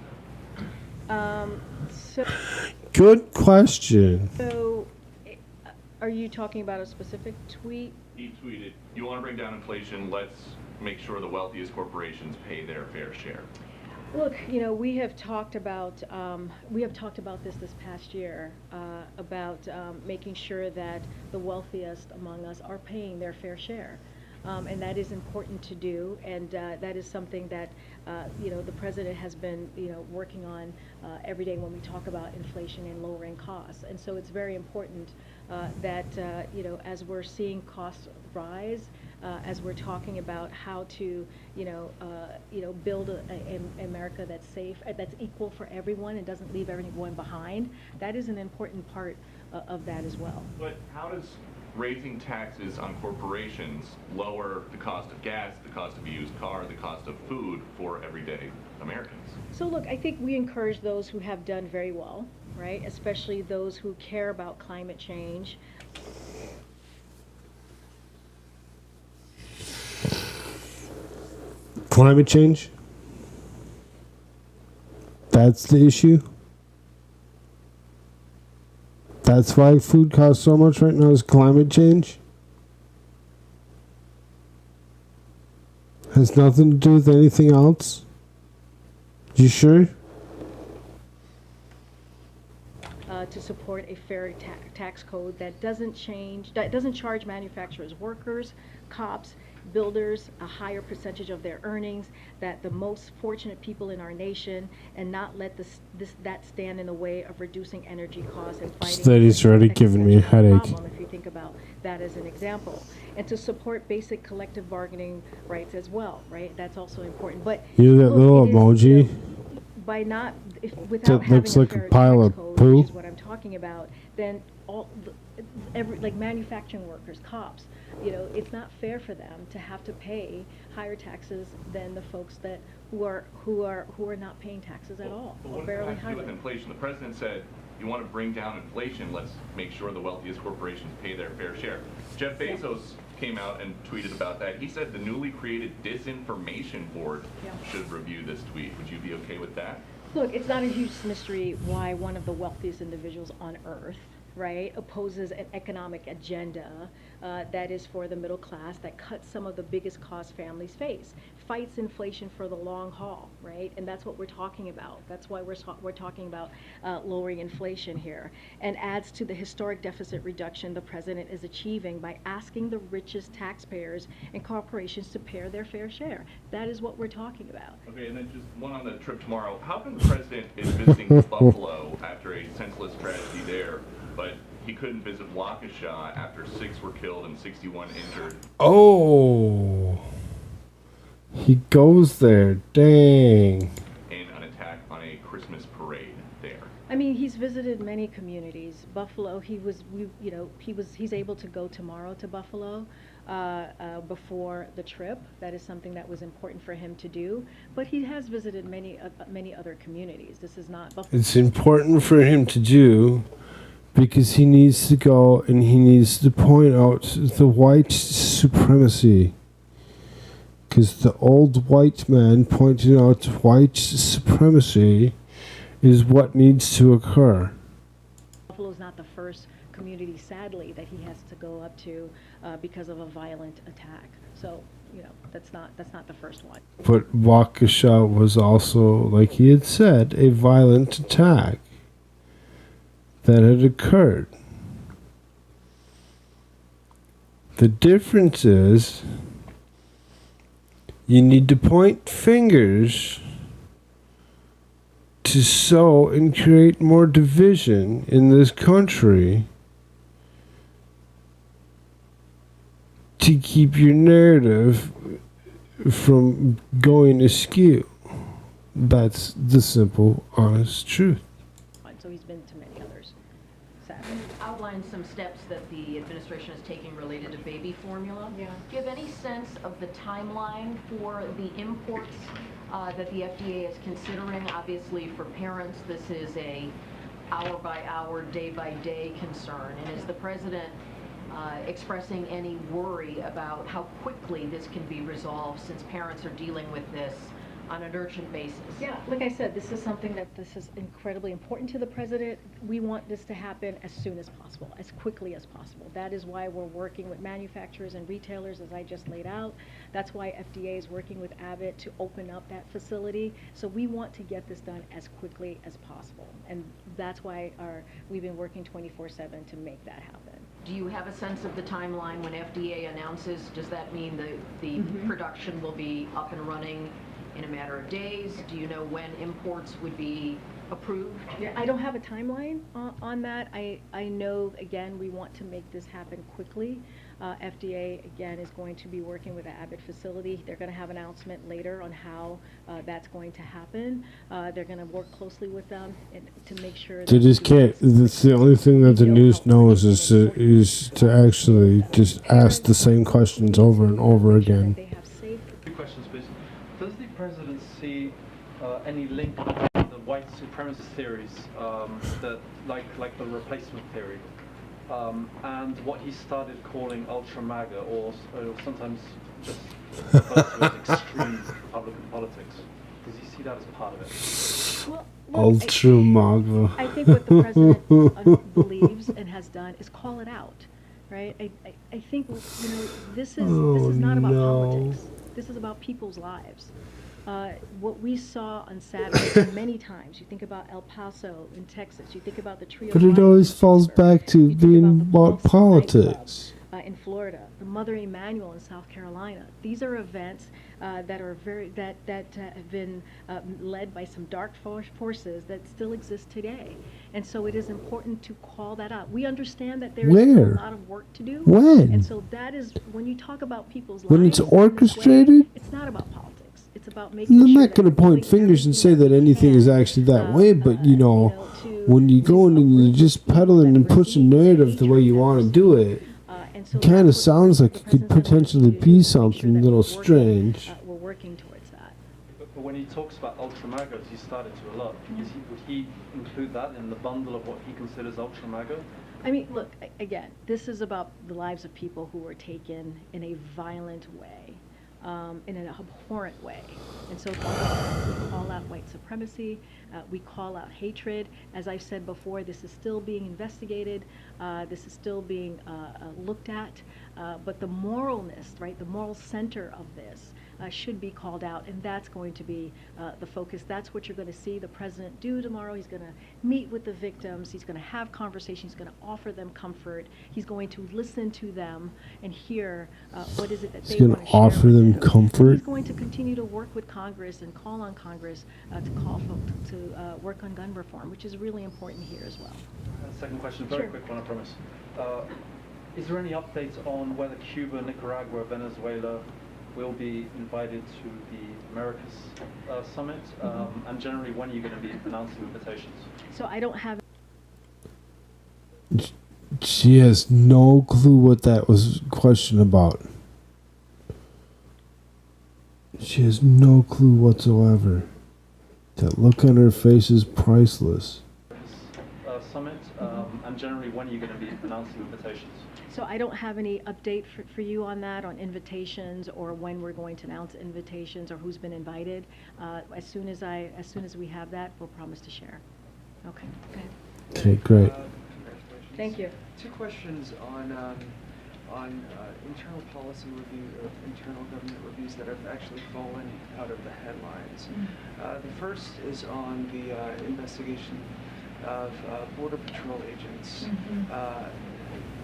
Good question. So, are you talking about a specific tweet? He tweeted, you want to bring down inflation, let's make sure the wealthiest corporations pay their fair share. Look, you know, we have talked about this past year about making sure that the wealthiest among us are paying their fair share. And that is important to do, and that is something that you know, the president has been, you know, working on every day when we talk about inflation and lowering costs. And so it's very important that you know, as we're seeing costs rise, as we're talking about how to, you know, build an America that's safe, that's equal for everyone, and doesn't leave everyone behind. That is an important part of that as well. But how does raising taxes on corporations lower the cost of gas, the cost of a used car, the cost of food for everyday Americans? So look, I think we encourage those who have done very well, right? Especially those who care about climate change. Climate change? That's the issue? That's why food costs so much right now, is climate change? Has nothing to do with anything else? You sure? To support a fair tax code that doesn't charge manufacturers, workers, cops, builders a higher percentage of their earnings, that the most fortunate people in our nation, and not let that stand in the way of reducing energy costs and fighting. Study's already giving me a headache. If you think about that as an example, and to support basic collective bargaining rights as well, right? That's also important. But You know that little emoji? By not, without That looks having like a fair a pile tax of code, poo. which is what I'm talking about, then like manufacturing workers, cops, you know, it's not fair for them to have to pay higher taxes than the folks that who are not paying taxes at all, But or what barely does it have to do with hardly. inflation? The president said, you want to bring down inflation, let's make sure the wealthiest corporations pay their fair share. Jeff Bezos came out and tweeted about that. He said the newly created disinformation board should review this tweet. Would you be okay with that? Look, it's not a huge mystery why one of the wealthiest individuals on earth, right, opposes an economic agenda that is for the middle class, that cuts some of the biggest costs families face, fights inflation for the long haul, right? And that's what we're talking about. That's why we're talking about lowering inflation here, and adds to the historic deficit reduction the president is achieving by asking the richest taxpayers and corporations to pay their fair share. That is what we're talking about. Okay, and then just one on the trip tomorrow. How come the president is visiting Buffalo after a senseless tragedy there, but he couldn't visit Waukesha after 6 were killed and 61 injured? Oh. He goes there. Dang. In an attack on a Christmas parade there. I mean, he's visited many communities. Buffalo, he's able to go tomorrow to Buffalo before the trip. That is something that was important for him to do. But he has visited many other communities. This is not Buffalo. It's important for him to do because he needs to go and he needs to point out the white supremacy. Because the old white man pointing out white supremacy is what needs to occur. Buffalo is not the first community, sadly, that he has to go up to because of a violent attack. So, you know, that's not the first one. But Waukesha was also, like he had said, a violent attack that had occurred. The difference is you need to point fingers to sow and create more division in this country to keep your narrative from going askew. That's the simple, honest truth. So he's been to many others, sadly. Outlined some steps that the administration is taking related to baby formula. Yeah. Do you have any sense of the timeline for the imports that the FDA is considering? Obviously, for parents, this is a hour-by-hour, day-by-day concern. And is the president expressing any worry about how quickly this can be resolved, since parents are dealing with this on an urgent basis. Yeah, like I said, this is something that this is incredibly important to the president. We want this to happen as soon as possible, as quickly as possible. That is why we're working with manufacturers and retailers, as I just laid out. That's why FDA is working with Abbott to open up that facility. So we want to get this done as quickly as possible. And that's why we've been working 24/7 to make that happen. Do you have a sense of the timeline when FDA announces? Does that mean the production will be up and running in a matter of days? Do you know when imports would be approved? Yeah, I don't have a timeline on that. I know, again, we want to make this happen quickly. FDA, again, is going to be working with the Abbott facility. They're going to have an announcement later on how that's going to happen. They're going to work closely with them to make sure They just can't. That's the only thing that the news knows is to actually just ask the same questions over and over again. Two questions, please. Does the president see any link between the white supremacist theories, that like the replacement theory, and what he started calling ultra MAGA, or sometimes just refers to as extreme Republican politics? Does he see that as part of it? Well, Ultra MAGA. I think what the president believes and has done is call it out, right? I think, you know, this is not about politics. This is about people's lives. What we saw on Saturday many times, you think about El Paso in Texas, you think about the Trio. But it always falls back to being about politics. In Florida, the Mother Emanuel in South Carolina. These are events that are have been led by some dark forces that still exist today, and so it is important to call that out. We understand that there is a lot of work to do. When? And so that is when you talk about people's lives. When it's orchestrated? It's not about politics. It's about making. I'm not going to point fingers and say that anything is actually that way, but you know, when you go in and you just peddling and pushing narrative the way you want to do it, it kind of sounds like it could potentially be something a little strange. We're working towards that. But when he talks about ultra MAGA, as he started to a lot, would he include that in the bundle of what he considers ultra MAGA? I mean, look, again, this is about the lives of people who were taken in a violent way, in an abhorrent way. And so we call out white supremacy, we call out hatred. As I've said before, this is still being investigated, this is still being looked at, but the moralness, right, the moral center of this should be called out, and that's going to be the focus. That's what you're going to see the president do tomorrow. He's going to meet with the victims. He's going to have conversations. He's going to offer them comfort. He's going to listen to them and hear what is it that they want to share. He's going to offer them comfort. He's going to continue to work with Congress and call on Congress to call folks to work on gun reform, which is really important here as well. Second question, very quick one, I promise. Is there any updates on whether Cuba, Nicaragua, Venezuela will be invited to the Americas Summit? And generally, when are you going to be announcing invitations? So I don't have... She has no clue what that was a question about. She has no clue whatsoever. That look on her face is priceless. Summit, and generally, when are you going to be announcing invitations? So I don't have any update for you on that, on invitations or when we're going to announce invitations or who's been invited. As soon as we have that, we'll promise to share. Okay. Go ahead. Okay, great. Thank you. Two questions on internal policy review, internal government reviews that have actually fallen out of the headlines. The first is on the investigation of Border Patrol agents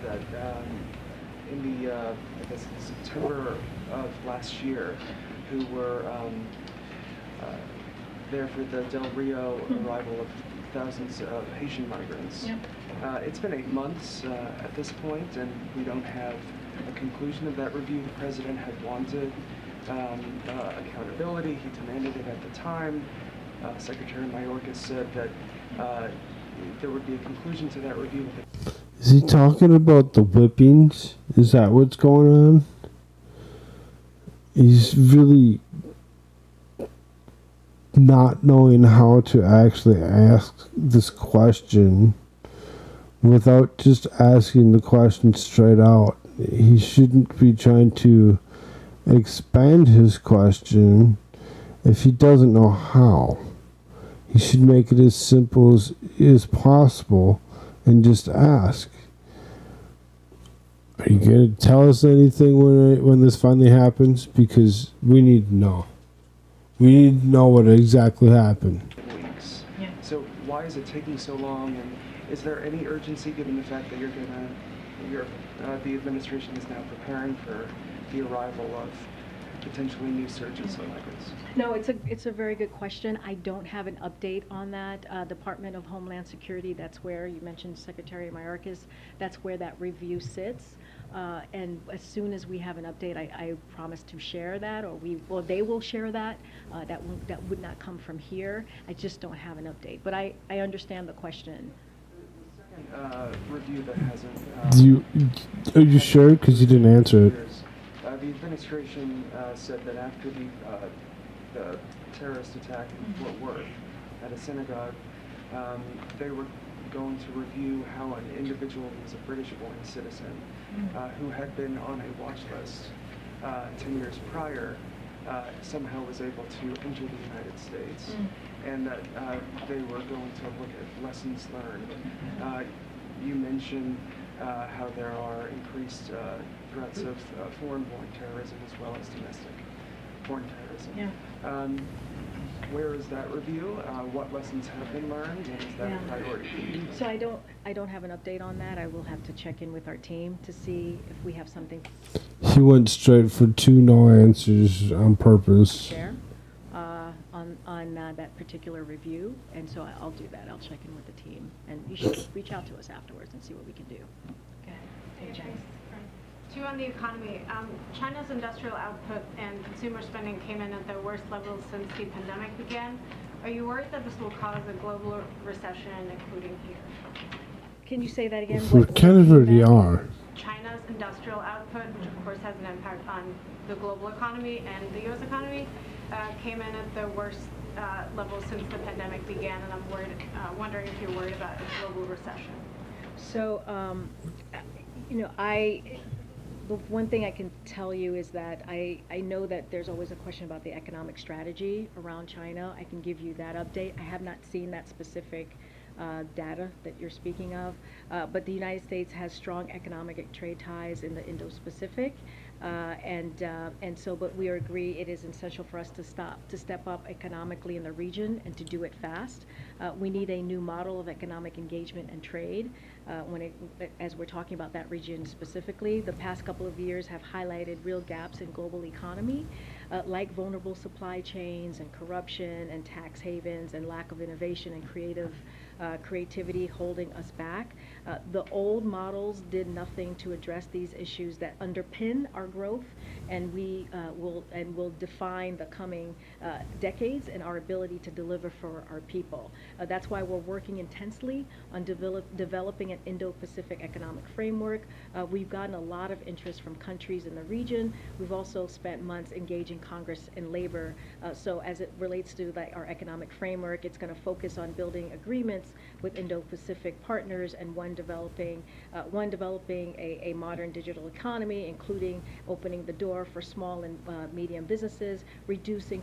that in the I guess September of last year, who were there for the Del Rio arrival of thousands of Haitian migrants. It's been 8 months at this point, and we don't have a conclusion of that review. The president had wanted accountability. He demanded it at the time. Secretary Mayorkas said that there would be a conclusion to that review. Is he talking about the whippings? Is that what's going on? He's really not knowing how to actually ask this question without just asking the question straight out. He shouldn't be trying to expand his question If he doesn't know how, he should make it as simple as possible and just ask. Are you going to tell us anything when this finally happens? Because we need to know. We need to know what exactly happened. Weeks. Yeah. So why is it taking so long? And is there any urgency given the fact that the administration is now preparing for the arrival of potentially new surges of migrants? No, it's a very good question. I don't have an update on that. Department of Homeland Security, that's where you mentioned Secretary Mayorkas, that's where that review sits. And as soon as we have an update, I promise to share that, or they will share that. That would not come from here. I just don't have an update, but I understand the question. The second review that hasn't. Are you sure? Because you didn't answer it. The administration said that after the terrorist attack in Fort Worth at a synagogue, they were going to review how an individual who was a British-born citizen who had been on a watch list 10 years prior somehow was able to enter the United States, and that they were going to look at lessons learned. You mentioned how there are increased threats of foreign-born terrorism as well as domestic foreign terrorism. Yeah. Where is that review? What lessons have been learned, and is that a priority? So I don't have an update on that. I will have to check in with our team to see if we have something. He went straight for 2 no answers on purpose. Share on that particular review, and so I'll do that. I'll check in with the team, and you should reach out to us afterwards and see what we can do. Okay. Hey, Jen. Two on the economy. China's industrial output and consumer spending came in at their worst levels since the pandemic began. Are you worried that this will cause a global recession, including here? Can you say that again? We kind of already are. China's industrial output, which of course has an impact on the global economy and the U.S. economy, came in at the worst levels since the pandemic began, and I'm wondering if you're worried about a global recession. So, the one thing I can tell you is that I know that there's always a question about the economic strategy around China. I can give you that update. I have not seen that specific data that you're speaking of, but the United States has strong economic and trade ties in the Indo-Pacific, and so, but we agree it is essential for us to step up economically in the region and to do it fast. We need a new model of economic engagement and trade. As we're talking about that region specifically, the past couple of years have highlighted real gaps in global economy, like vulnerable supply chains and corruption and tax havens and lack of innovation and creativity holding us back. The old models did nothing to address these issues that underpin our growth, and we will define the coming decades and our ability to deliver for our people. That's why we're working intensely on developing an Indo-Pacific economic framework. We've gotten a lot of interest from countries in the region. We've also spent months engaging Congress and labor. So as it relates to our economic framework, it's going to focus on building agreements with Indo-Pacific partners, and one developing a modern digital economy, including opening the door for small and medium businesses, reducing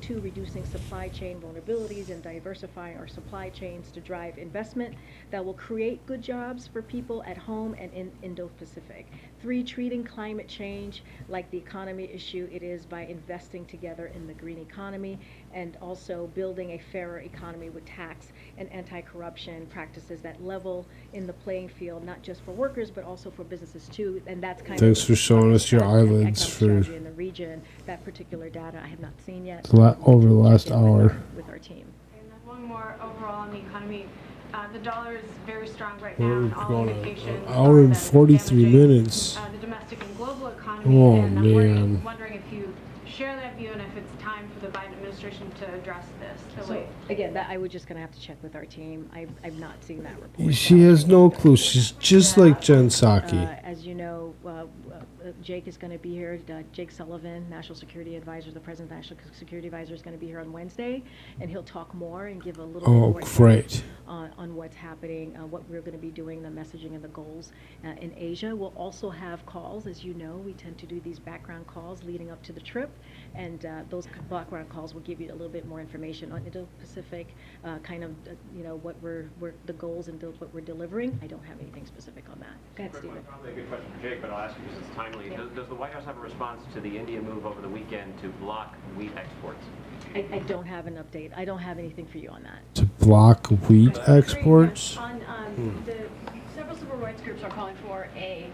supply chain vulnerabilities, and diversifying our supply chains to drive investment that will create good jobs for people at home and in Indo-Pacific. 3, treating climate change like the economy issue it is by investing together in the green economy, and also building a fairer economy with tax and anti-corruption practices that level in the playing field, not just for workers but also for businesses too. And that's kind Thanks of for showing us your eyelids for in the region. That particular data I have not seen yet. Over the last hour. With our team. And then one more overall on the economy. The dollar is very strong right now, and all indications an hour and are 43 minutes. the domestic and global economy. Oh, and I'm man. wondering if you share that view, and if it's time for the Biden administration to address this. Again, that I would just going to have to check with our team. I've not seen that report. She has no clue. She's just like Jen Psaki. As you know, Jake is going to be here. Jake Sullivan, National Security Advisor, the President's National Security Advisor, is going to be here on Wednesday, and he'll talk more and give a little bit more great. On what's happening, what we're going to be doing, the messaging and the goals in Asia. We'll also have calls. As you know, we tend to do these background calls leading up to the trip and those background calls will give you a little bit more information on Indo-Pacific, kind of, what we're the goals and what we're delivering. I don't have anything specific on that. Go ahead, Stephen. Probably a good question for Jake, but I'll ask you because it's timely. Yeah. Does the White House have a response to the India move over the weekend to block wheat exports? I don't have an update. I don't have anything for you on that. To block wheat exports? Several civil rights groups are calling for a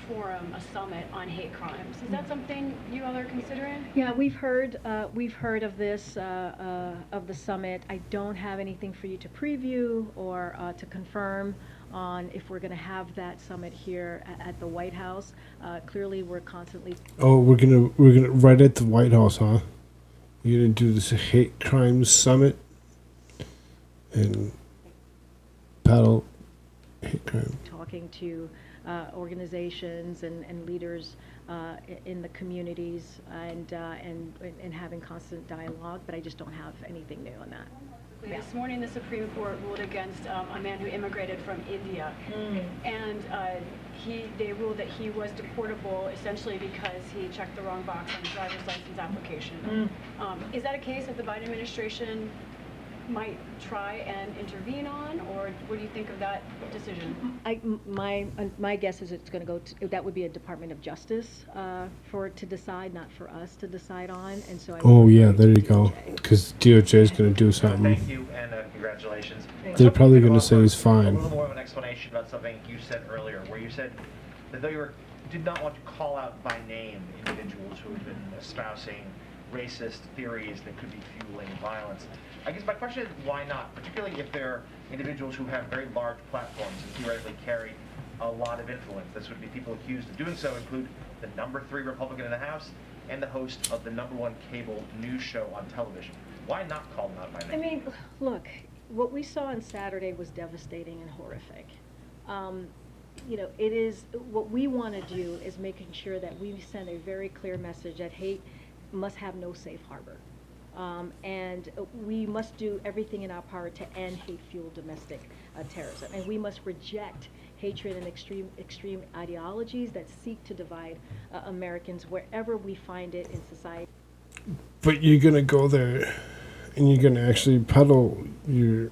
forum, a summit on hate crimes. Is that something you all are considering? Yeah, we've heard of this, of the summit. I don't have anything for you to preview or to confirm on if we're going to have that summit here at the White House. Clearly, we're constantly. Oh, we're gonna right at the White House, huh? You're gonna do this hate crimes summit and paddle hate crime. Talking to organizations and leaders in the communities and having constant dialogue, but I just don't have anything new on that. Yeah. This morning, the Supreme Court ruled against a man who immigrated from India, and they ruled that he was deportable essentially because he checked the wrong box on his driver's license application. Is that a case that the Biden administration might try and intervene on, or what do you think of that decision? My guess is it's going to go to, that would be a Department of Justice to decide, not for us to decide on, and so. Oh yeah, there you go. Because DOJ is going to do something. Thank you and congratulations. They're probably going to say he's fine. A little more of an explanation about something you said earlier, where you said that though you did not want to call out by name individuals who have been espousing racist theories that could be fueling violence. I guess my question is, why not? Particularly if they're individuals who have very large platforms and theoretically carry a lot of influence. This would be people accused of doing so include the #3 Republican in the House and the host of the #1 cable news show on television. Why not call them out by name? I mean, look, what we saw on Saturday was devastating and horrific. It is, what we want to do is making sure that we send a very clear message that hate must have no safe harbor. And we must do everything in our power to end hate-fueled domestic terrorism. And we must reject hatred and extreme ideologies that seek to divide Americans wherever we find it in society. But you're going to go there and you're going to actually peddle your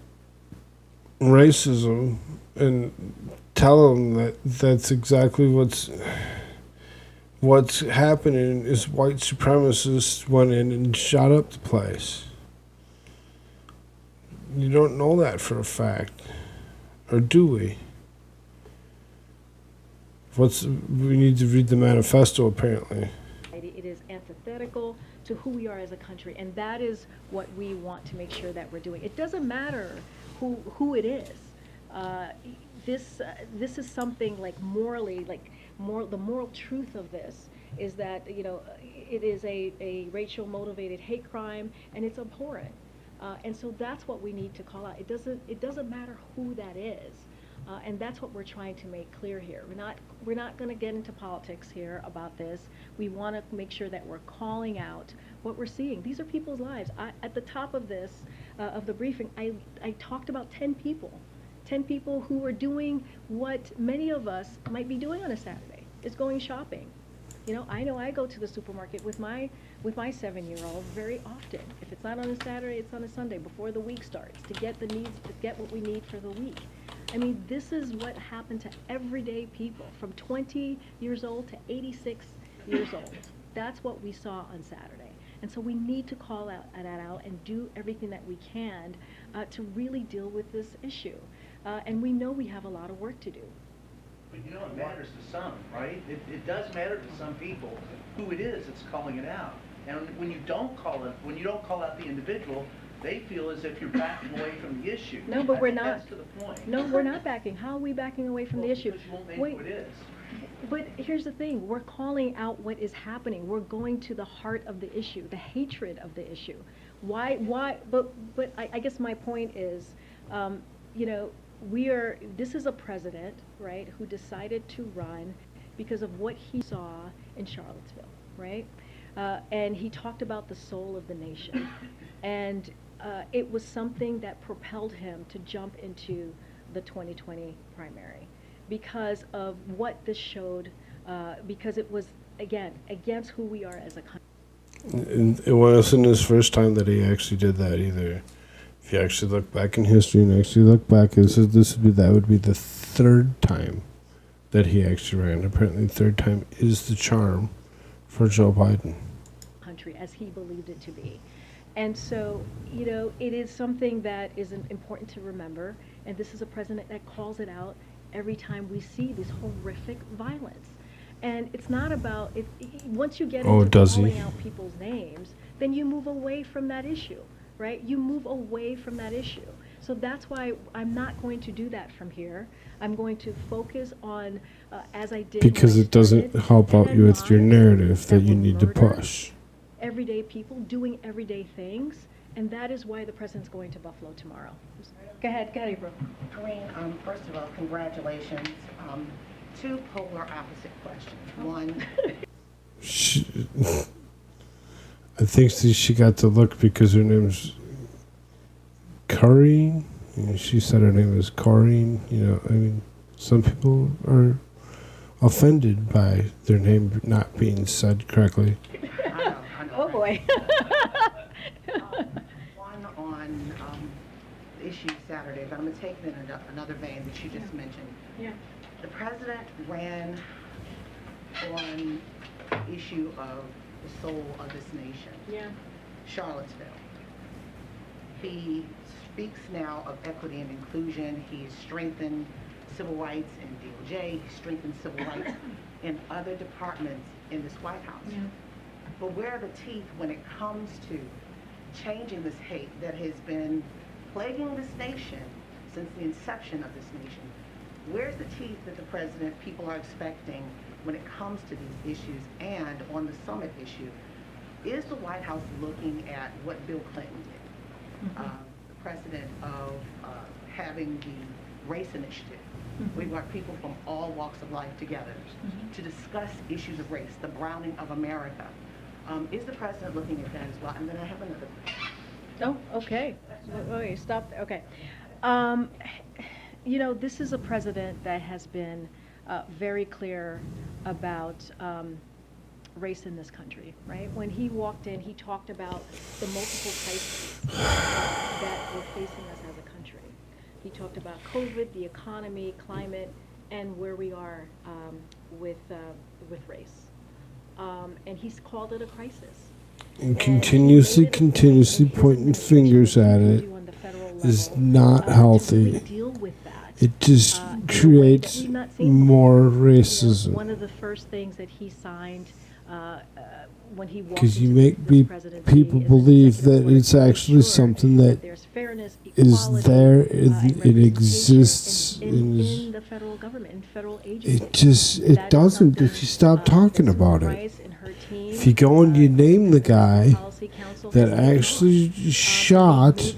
racism and tell them that that's exactly what's happening is white supremacists went in and shot up the place. You don't know that for a fact. Or do we? We need to read the manifesto, apparently. It is antithetical to who we are as a country, and that is what we want to make sure that we're doing. It doesn't matter who it is. This is something like morally, the moral truth of this is that it is a racial motivated hate crime, and it's abhorrent, and so that's what we need to call out. It doesn't matter who that is, and that's what we're trying to make clear here. We're not going to get into politics here about this. We want to make sure that we're calling out what we're seeing. These are people's lives. At the top of this of the briefing, I talked about 10 people. 10 people who are doing what many of us might be doing on a Saturday, is going shopping. I know I go to the supermarket with my 7-year-old very often. If it's not on a Saturday, it's on a Sunday before the week starts to get what we need for the week. I mean, this is what happened to everyday people from 20 years old to 86 years old. That's what we saw on Saturday. And so we need to call that out and do everything that we can to really deal with this issue. And we know we have a lot of work to do. But it matters to some, right? It does matter to some people who it is that's calling it out. And when you don't call out the individual, they feel as if you're backing away from the issue. No, but we're not. That's to the point. No, we're not backing. How are we backing away from the issue? Because you won't name Wait. who it is. But here's the thing, we're calling out what is happening. We're going to the heart of the issue, the hatred of the issue. But I guess my point is, this is a president, right, who decided to run because of what he saw in Charlottesville, right? And he talked about the soul of the nation. And it was something that propelled him to jump into the 2020 primary because of what this showed, because it was, again, against who we are as a country. And it wasn't his first time that he actually did that either. If you actually look back in history and actually look back, that would be the third time that he actually ran. Apparently, the third time is the charm for Joe Biden. Country as he believed it to be. And so, you know, it is something that is important to remember. And this is a president that calls it out every time we see this horrific violence. And it's not about, once you get into calling out people's names, then you move away from that issue, right? You move away from that issue. So that's why I'm not going to do that from here. I'm going to focus on, as I did. Because it doesn't help out you with your narrative that you need to push. Everyday people doing everyday things, and that is why the president's going to Buffalo tomorrow. Go ahead, April. Karine, first of all, congratulations. Two polar opposite questions. One. I think she got the look because her name's Karine. She said her name is Karine. You know, I mean, some people are offended by their name not being said correctly. I know. Oh boy. One on the issue Saturday, but I'm going to take it in another vein that you just mentioned. Yeah. The president ran on the issue of the soul of this nation. Yeah. Charlottesville. He speaks now of equity and inclusion. He's strengthened civil rights in DOJ. He's strengthened civil rights in other departments in this White House. Yeah. But where are the teeth when it comes to changing this hate that has been plaguing this nation since the inception of this nation? Where's the teeth that the president, people are expecting when it comes to these issues? And on the summit issue, is the White House looking at what Bill Clinton did? The precedent of having the race initiative. We brought people from all walks of life together to discuss issues of race, the browning of America. Is the president looking at that as well? And then I have another question. Oh, okay. Okay, stop there. Okay. You know, this is a president that has been very clear about race in this country, right? When he walked in, he talked about the multiple crises that were facing us as a country. He talked about COVID, the economy, climate, and where we are with race. And he's called it a crisis. And continuously pointing fingers at it is not healthy. It just creates more racism. One of the first things that he signed when he walked because you into make people believe that it's actually something that is there, it exists, in the federal government, in federal agencies. It doesn't if you stop talking about it. If you go and you name the guy that actually shot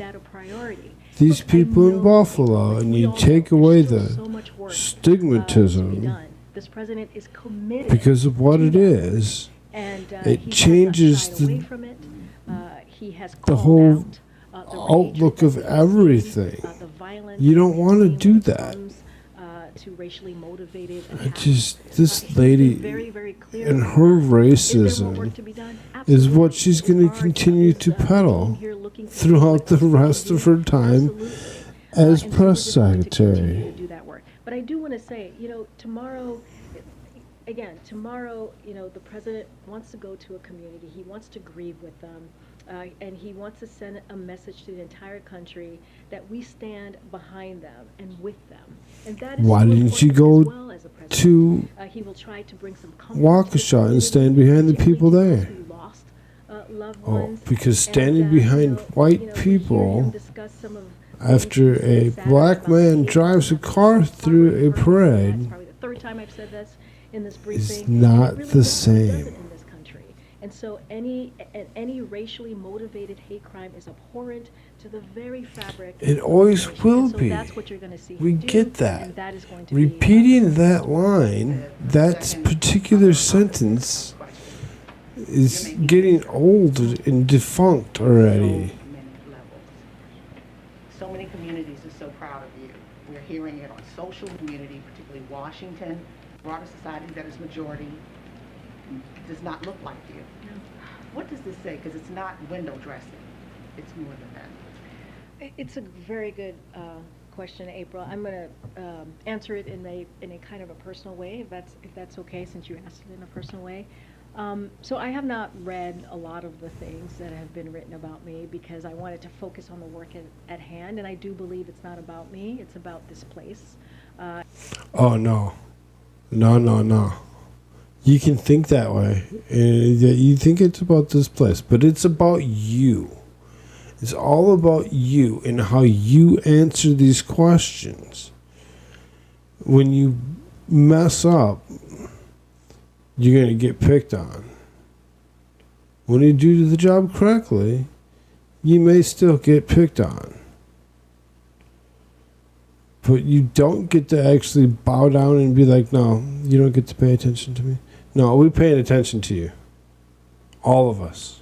these people in Buffalo and you take away the stigmatism because of what it is, it changes the whole outlook of everything. You don't want to do that. This lady and her racism is what she's going to continue to peddle throughout the rest of her time as press secretary. But I do want to say, you know, tomorrow, you know, the president wants to go to a community. He wants to grieve with them. And he wants to send a message to the entire country that we stand behind them and with them. And that is why didn't you go to he will try to bring some Waukesha and stand behind the people there? Oh, because standing behind white people after a black man drives a car through a parade probably the third time I've said this in this briefing, is not the same. And so any racially motivated hate crime is abhorrent to the very fabric. It always will be. That's what you're going to see. We get that. Repeating that line, that particular sentence, is getting old and defunct already. So many communities are so proud of you. We're hearing it on social community, particularly Washington, broader society that is majority, does not look like you. What does this say? Because it's not window dressing. It's more than that. It's a very good question, April. I'm going to answer it in a kind of a personal way, if that's okay, since you asked it in a personal way. So I have not read a lot of the things that have been written about me because I wanted to focus on the work at hand, and I do believe it's not about me, it's about this place. Oh, no. No. You can think that way. You think it's about this place, but it's about you. It's all about you and how you answer these questions. When you mess up, you're going to get picked on. When you do the job correctly, you may still get picked on. But you don't get to actually bow down and be like, no, you don't get to pay attention to me. No, we're paying attention to you. All of us.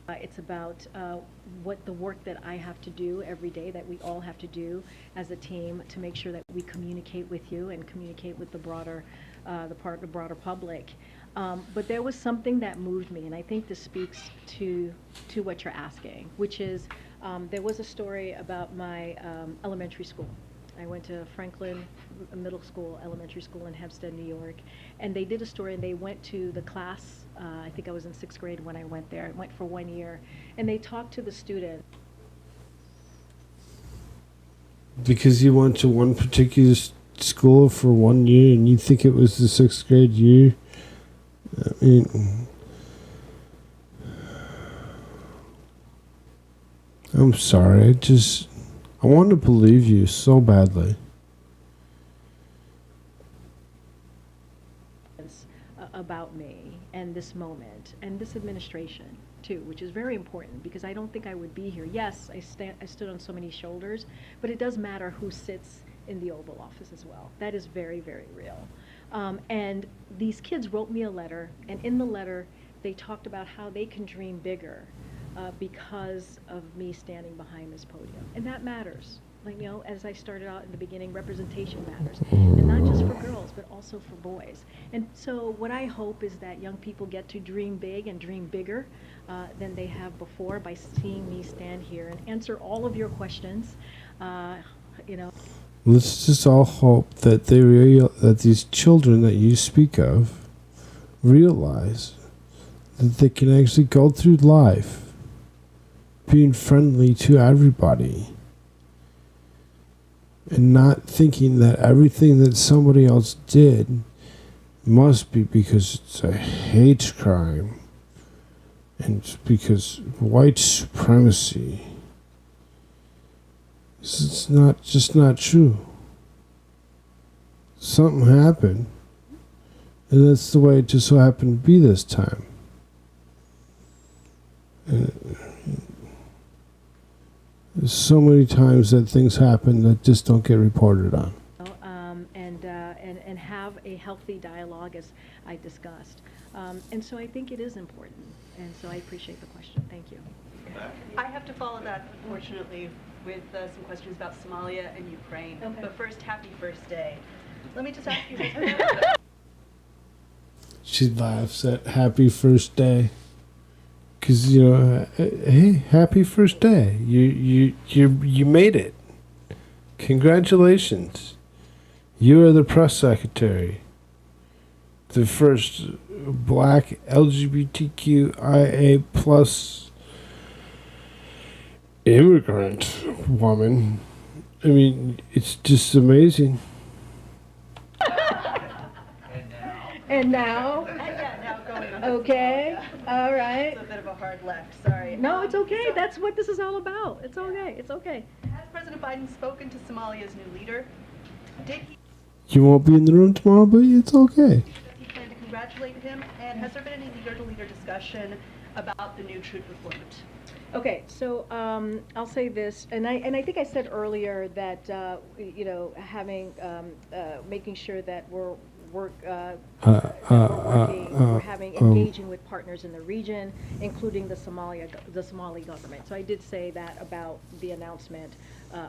It's about what the work that I have to do every day, that we all have to do as a team to make sure that we communicate with you and communicate with the broader public. But there was something that moved me, and I think this speaks to what you're asking, which is there was a story about my elementary school. I went to Franklin Middle School, elementary school in Hempstead, New York, and they did a story, and they went to the class, I think I was in 6th grade when I went there. I went for 1 year, and they talked to the student. Because you went to one particular school for 1 year and you think it was the 6th grade year? I mean, I'm sorry, I want to believe you so badly. About me and this moment and this administration too, which is very important because I don't think I would be here. Yes, I stood on so many shoulders, but it does matter who sits in the Oval Office as well. That is very, very real. And these kids wrote me a letter, and in the letter they talked about how they can dream bigger because of me standing behind this podium, and that matters. Like, you know, as I started out in the beginning, representation matters, and not just for girls, but also for boys. And so what I hope is that young people get to dream big and dream bigger than they have before by seeing me stand here and answer all of your questions, you know. Let's just all hope that that these children that you speak of realize that they can actually go through life being friendly to everybody and not thinking that everything that somebody else did must be because it's a hate crime and it's because white supremacy. It's not true. Something happened, and that's the way it just so happened to be this time. There's so many times that things happen that just don't get reported on. And have a healthy dialogue, as I discussed. And so I think it is important. And so I appreciate the question. Thank you. I have to follow that, unfortunately, with some questions about Somalia and Ukraine. Okay. But first, happy first day. Let me just ask you this. She laughs at happy first day. Because, you know, hey, happy first day. You made it. Congratulations. You are the press secretary. The first black LGBTQIA plus immigrant woman. I mean, it's just amazing. And now? Yeah, now going on. Okay, all right. It's a bit of a hard left, sorry. No, it's okay. That's what this is all about. It's okay. It's okay. Has President Biden spoken to Somalia's new leader? Did he? You won't be in the room tomorrow, but it's okay. Does he plan to congratulate him? And has there been any leader-to-leader discussion about the new troop deployment? Okay, so I'll say this, and I think I said earlier that you know, having making sure that we're engaging with partners in the region, including the Somali government. So I did say that about the announcement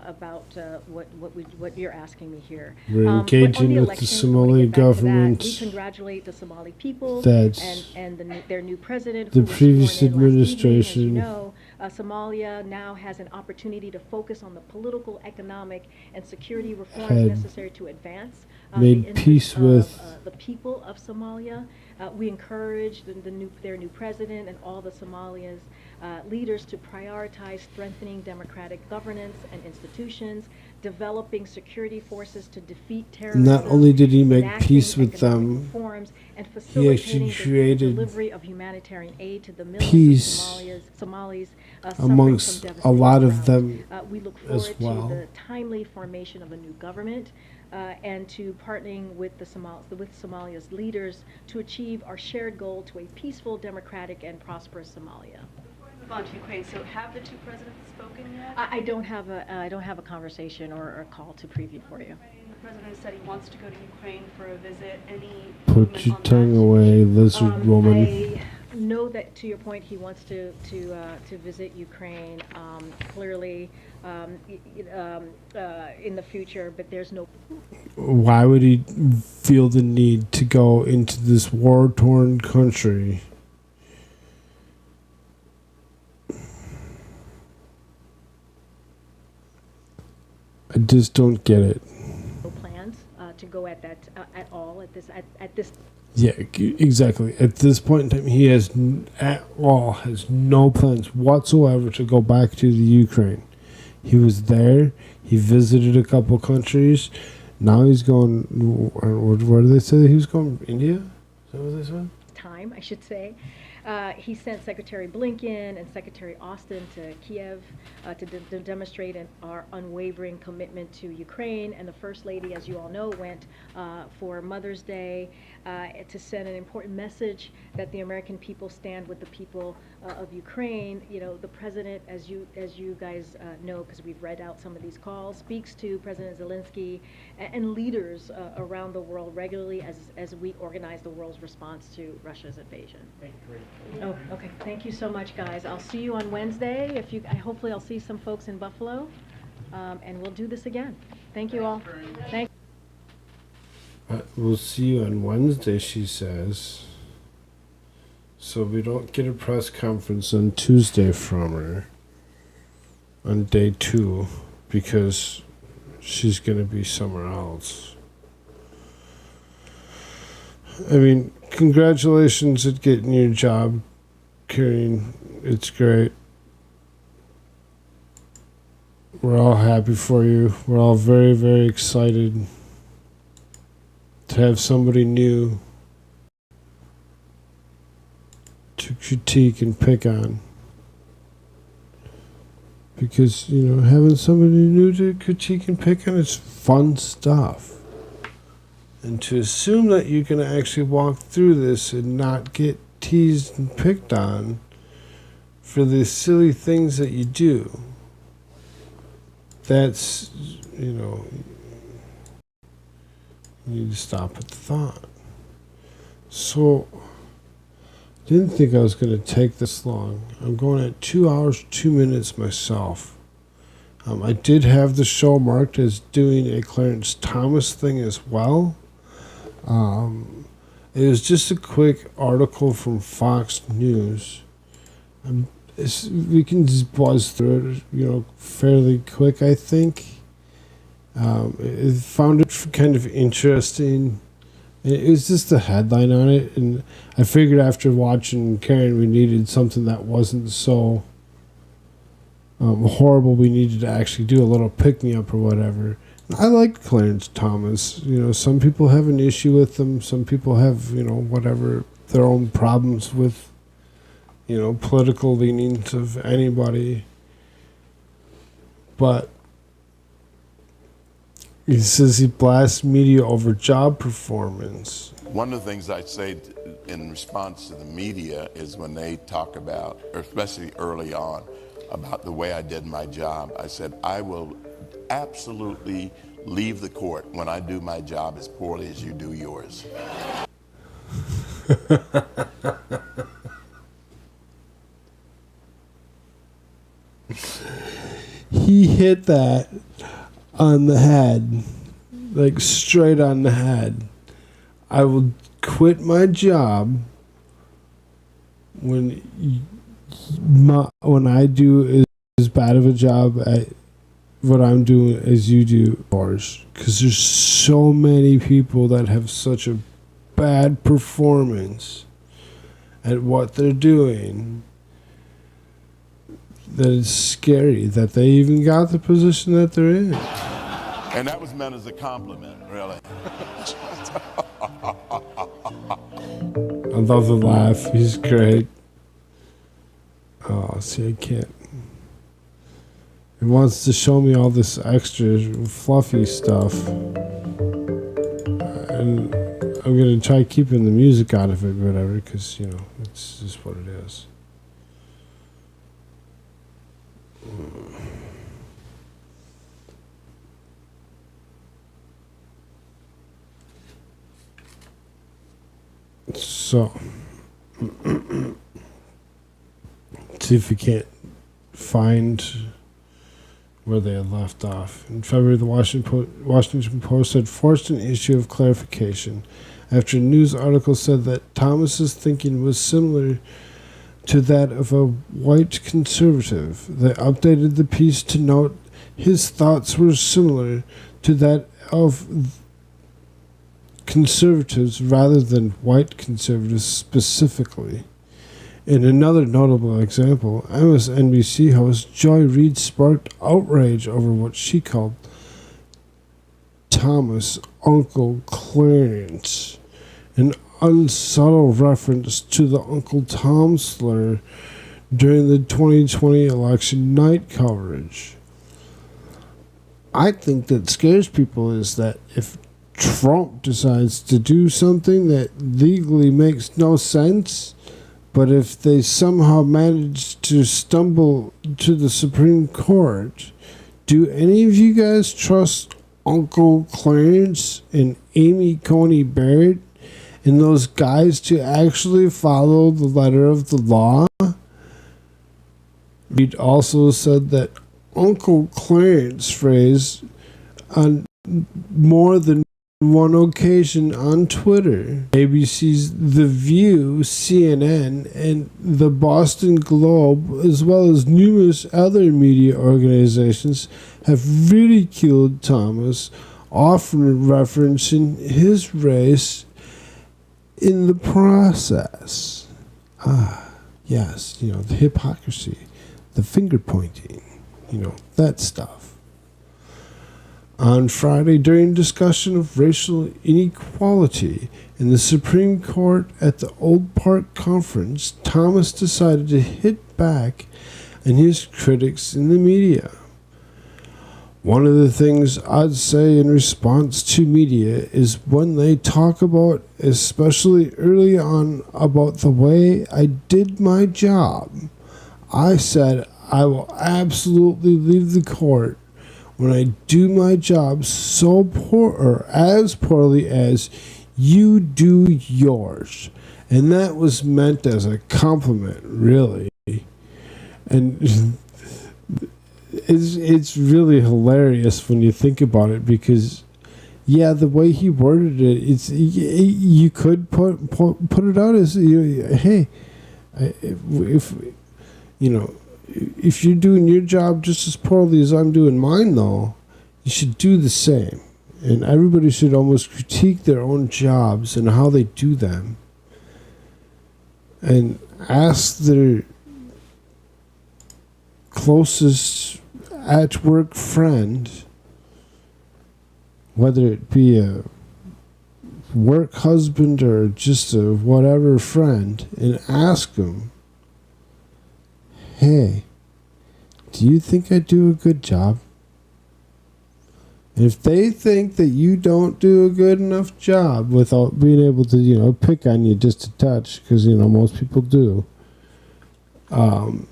about what you're asking me here. We're But on engaging the with the elections, I wanna Somali get back to that. government. We congratulate the Somali people That's and their new president. the who was previous sworn in last evening. As administration. you know, Somalia now has an opportunity to focus on the political, economic, and security reforms Had necessary to advance made the interests peace with of the people of Somalia. We encourage their new president and all the Somalians leaders to prioritize strengthening democratic governance and institutions, developing security forces to defeat terrorism. Not only did he make enacting peace with economic them, reforms, and he facilitating actually the created delivery of humanitarian aid to the millions peace of Somalis suffering amongst from a lot of devastating them drought. We look as forward well. to the timely formation of a new government and to partnering with with Somalia's leaders to achieve our shared goal to a peaceful, democratic, and prosperous Somalia. Move on to Ukraine. So have the two presidents spoken yet? I don't have a conversation or a call to preview for you. The president said he wants to go to Ukraine for a visit. Any Put movement your on tongue that? away, lizard woman. I know that, to your point, he wants to visit Ukraine clearly in the future, but there's no. Why would he feel the need to go into this war-torn country? I just don't get it. No plans to go at all at this. Yeah, exactly. At this point in time, he has has no plans whatsoever to go back to the Ukraine. He was there. He visited a couple countries. Now he's going. Where did they say that he was going? India? Is that what they said? Time, I should say. He sent Secretary Blinken and Secretary Austin to Kiev to demonstrate our unwavering commitment to Ukraine. And the First Lady, as you all know, went for Mother's Day to send an important message that the American people stand with the people of Ukraine. You know, the president, as you guys know, because we've read out some of these calls, speaks to President Zelensky and leaders around the world regularly as we organize the world's response to Russia's invasion. Thank you, Karine. Oh, okay. Thank you so much, guys. I'll see you on Wednesday. Hopefully I'll see some folks in Buffalo, and we'll do this again. Thank you all. Thank. We'll see you on Wednesday, she says. So we don't get a press conference on Tuesday from her on day 2 because she's going to be somewhere else. I mean, congratulations at getting your job, Karine. It's great. We're all happy for you. We're all very, very excited to have somebody new to critique and pick on. Because, you know, having somebody new to critique and pick on is fun stuff. And to assume that you can actually walk through this and not get teased and picked on for the silly things that you do, that's, you know, you need to stop at the thought. So, didn't think I was going to take this long. I'm going at 2 hours, 2 minutes myself. I did have the show marked as doing a Clarence Thomas thing as well. It was just a quick article from Fox News. We can just buzz through it, you know, fairly quick, I think. I found it kind of interesting. It was just a headline on it, and I figured after watching Karine, we needed something that wasn't so horrible. We needed to actually do a little pick-me-up or whatever. I like Clarence Thomas. You know, some people have an issue with him. Some people have, you know, whatever, their own problems with, you know, political leanings of anybody. But he says he blasts media over job performance. One of the things I say in response to the media is when they talk about, or especially early on, about the way I did my job, I said, I will absolutely leave the court when I do my job as poorly as you do yours. He hit that on the head, like straight on the head. I will quit my job when I do as bad of a job at what I'm doing as you do yours, because there's so many people that have such a bad performance at what they're doing that it's scary that they even got the position that they're in. And that was meant as a compliment, really. I love the laugh. He's great. Oh, see, I can't. He wants to show me all this extra fluffy stuff. And I'm going to try keeping the music out of it or whatever, because, it's just what it is. So, see if we can't find where they had left off. In February, the Washington Post had forced an issue of clarification after a news article said that Thomas's thinking was similar to that of a white conservative. They updated the piece to note his thoughts were similar to that of conservatives rather than white conservatives specifically. In another notable example, MSNBC host Joy Reid sparked outrage over what she called Thomas Uncle Clarence, an unsubtle reference to the Uncle Tom slur during the 2020 election night coverage. I think that scares people is that if Trump decides to do something that legally makes no sense, but if they somehow manage to stumble to the Supreme Court, do any of you guys trust Uncle Clarence and Amy Coney Barrett and those guys to actually follow the letter of the law? Reid also said that Uncle Clarence phrase on more than one occasion on Twitter. ABC's The View, CNN, and the Boston Globe, as well as numerous other media organizations, have ridiculed Thomas, often referencing his race in the process. Yes, the hypocrisy, the finger pointing, that stuff. On Friday, during discussion of racial inequality in the Supreme Court at the Old Park Conference, Thomas decided to hit back on his critics in the media. One of the things I'd say in response to media is when they talk about, especially early on, about the way I did my job, I said I will absolutely leave the court when I do my job so poor or as poorly as you do yours. And that was meant as a compliment, really. And it's really hilarious when you think about it, because the way he worded it, you could put it out as, hey, if you're doing your job just as poorly as I'm doing mine, though, you should do the same. And everybody should almost critique their own jobs and how they do them, and ask their closest at-work friend, whether it be a work husband or just a whatever friend, and ask them, hey, do you think I do a good job? And if they think that you don't do a good enough job without being able to, pick on you just a touch, because, most people do,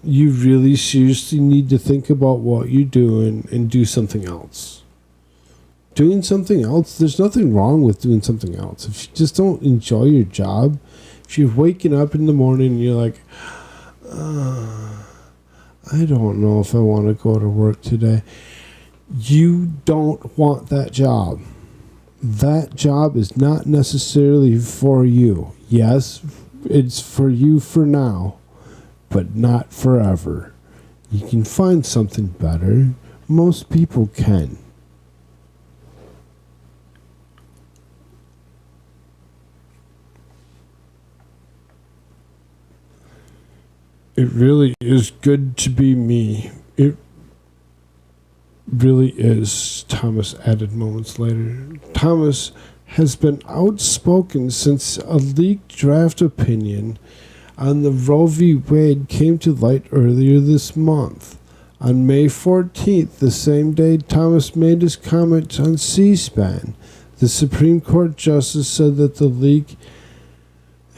you really seriously need to think about what you're doing and do something else. doing something else, there's nothing wrong with doing something else. If you just don't enjoy your job, if you're waking up in the morning and you're like, I don't know if I want to go to work today, you don't want that job. That job is not necessarily for you. Yes, it's for you for now, but not forever. You can find something better. Most people can. It really is good to be me. It really is, Thomas added moments later. Thomas has been outspoken since a leaked draft opinion on the Roe v. Wade came to light earlier this month. On May 14th, the same day Thomas made his comments on C-SPAN, the Supreme Court justice said that the leak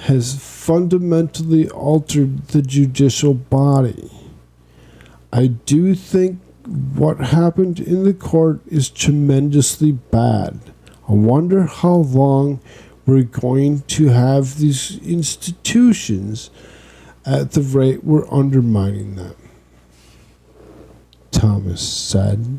has fundamentally altered the judicial body. I do think what happened in the court is tremendously bad. I wonder how long we're going to have these institutions at the rate we're undermining them, Thomas said.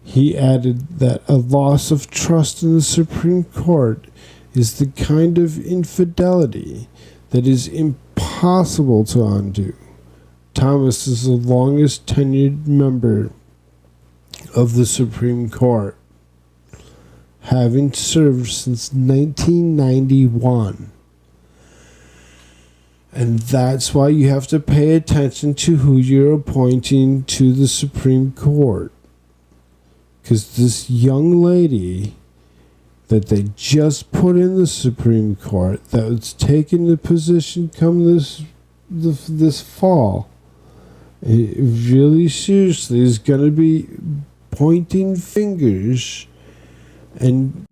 He added that a loss of trust in the Supreme Court is the kind of infidelity that is impossible to undo. Thomas is the longest tenured member of the Supreme Court, having served since 1991. And that's why you have to pay attention to who you're appointing to the Supreme Court. Because this young lady that they just put in the Supreme Court, that's taken the position come this fall, it really seriously is going to be pointing fingers and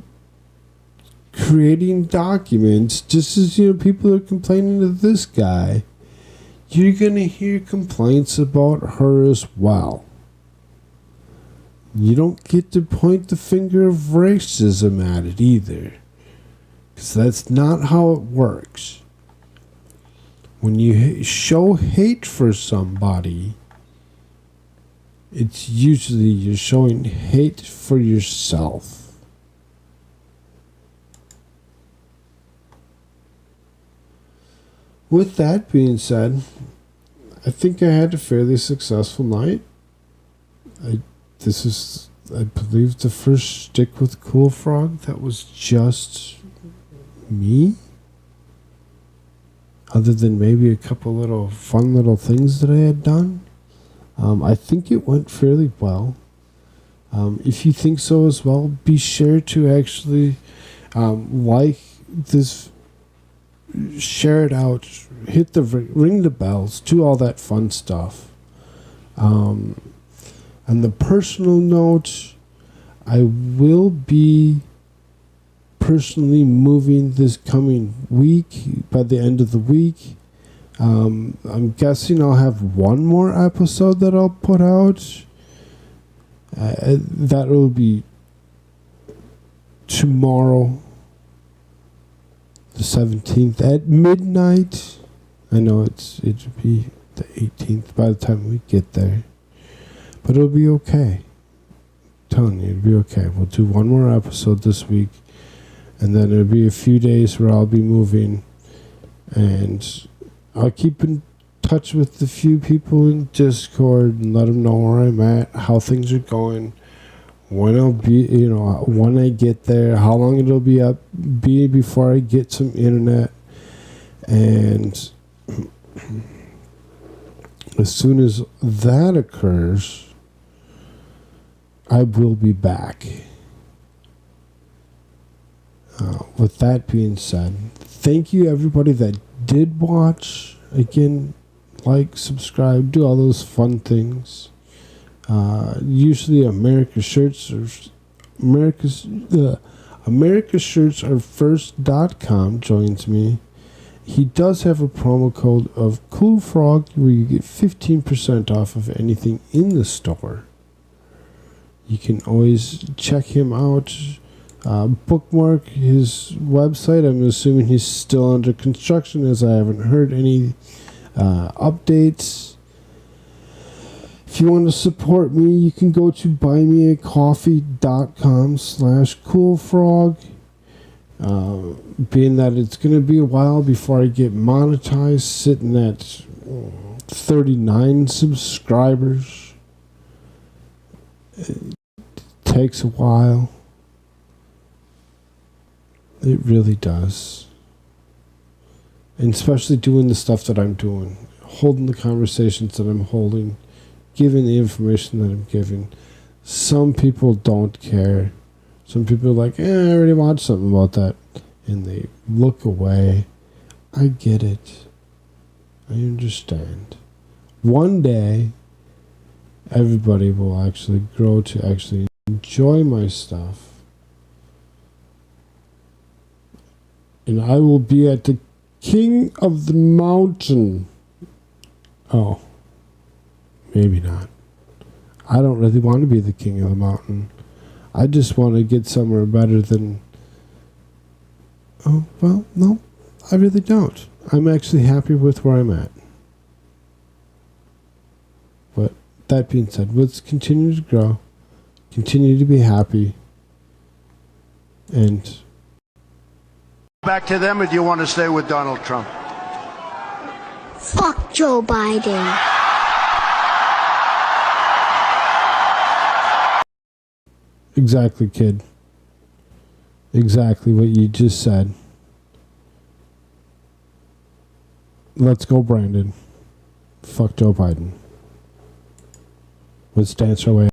creating documents. Just as people are complaining of this guy, you're going to hear complaints about her as well. You don't get to point the finger of racism at it either, because that's not how it works. When you show hate for somebody, it's usually you're showing hate for yourself. With that being said, I think I had a fairly successful night. This is, I believe, the first stick with Koolfrogg that was just me. Other than maybe a couple little fun little things that I had done. I think it went fairly well. If you think so as well, be sure to actually like this, share it out, hit the ring the bells, do all that fun stuff. On the personal note, I will be personally moving this coming week, by the end of the week. I'm guessing I'll have one more episode that I'll put out. That will be tomorrow, the 17th at midnight. I know it'll be the 18th by the time we get there. But it'll be okay. I'm telling you, it'll be okay. We'll do one more episode this week, and then it'll be a few days where I'll be moving, and I'll keep in touch with the few people in Discord and let them know where I'm at, how things are going, when I'll be, when I get there, how long it'll be before I get some internet, and as soon as that occurs, I will be back. With that being said, thank you everybody that did watch. Again, like, subscribe, do all those fun things. Usually AmericaShirts joins me. He does have a promo code of Koolfrogg where you get 15% off of anything in the store. You can always check him out. Bookmark his website. I'm assuming he's still under construction, as I haven't heard any updates. If you want to support me, you can go to buymeacoffee.com/Koolfrogg. Being that it's going to be a while before I get monetized, sitting at 39 subscribers. It takes a while. It really does. And especially doing the stuff that I'm doing, holding the conversations that I'm holding, giving the information that I'm giving. Some people don't care. Some people are like, I already watched something about that. And they look away. I get it. I understand. One day, everybody will actually grow to actually enjoy my stuff. And I will be at the king of the mountain. Oh. Maybe not. I don't really want to be the king of the mountain. I just want to get somewhere better than... Oh, well, no, I really don't. I'm actually happy with where I'm at. But that being said, let's continue to grow, continue to be happy, and... Back to them, or do you want to stay with Donald Trump? Fuck Joe Biden. Exactly, kid. Exactly what you just said. Let's go, Brandon. Fuck Joe Biden. Let's dance our way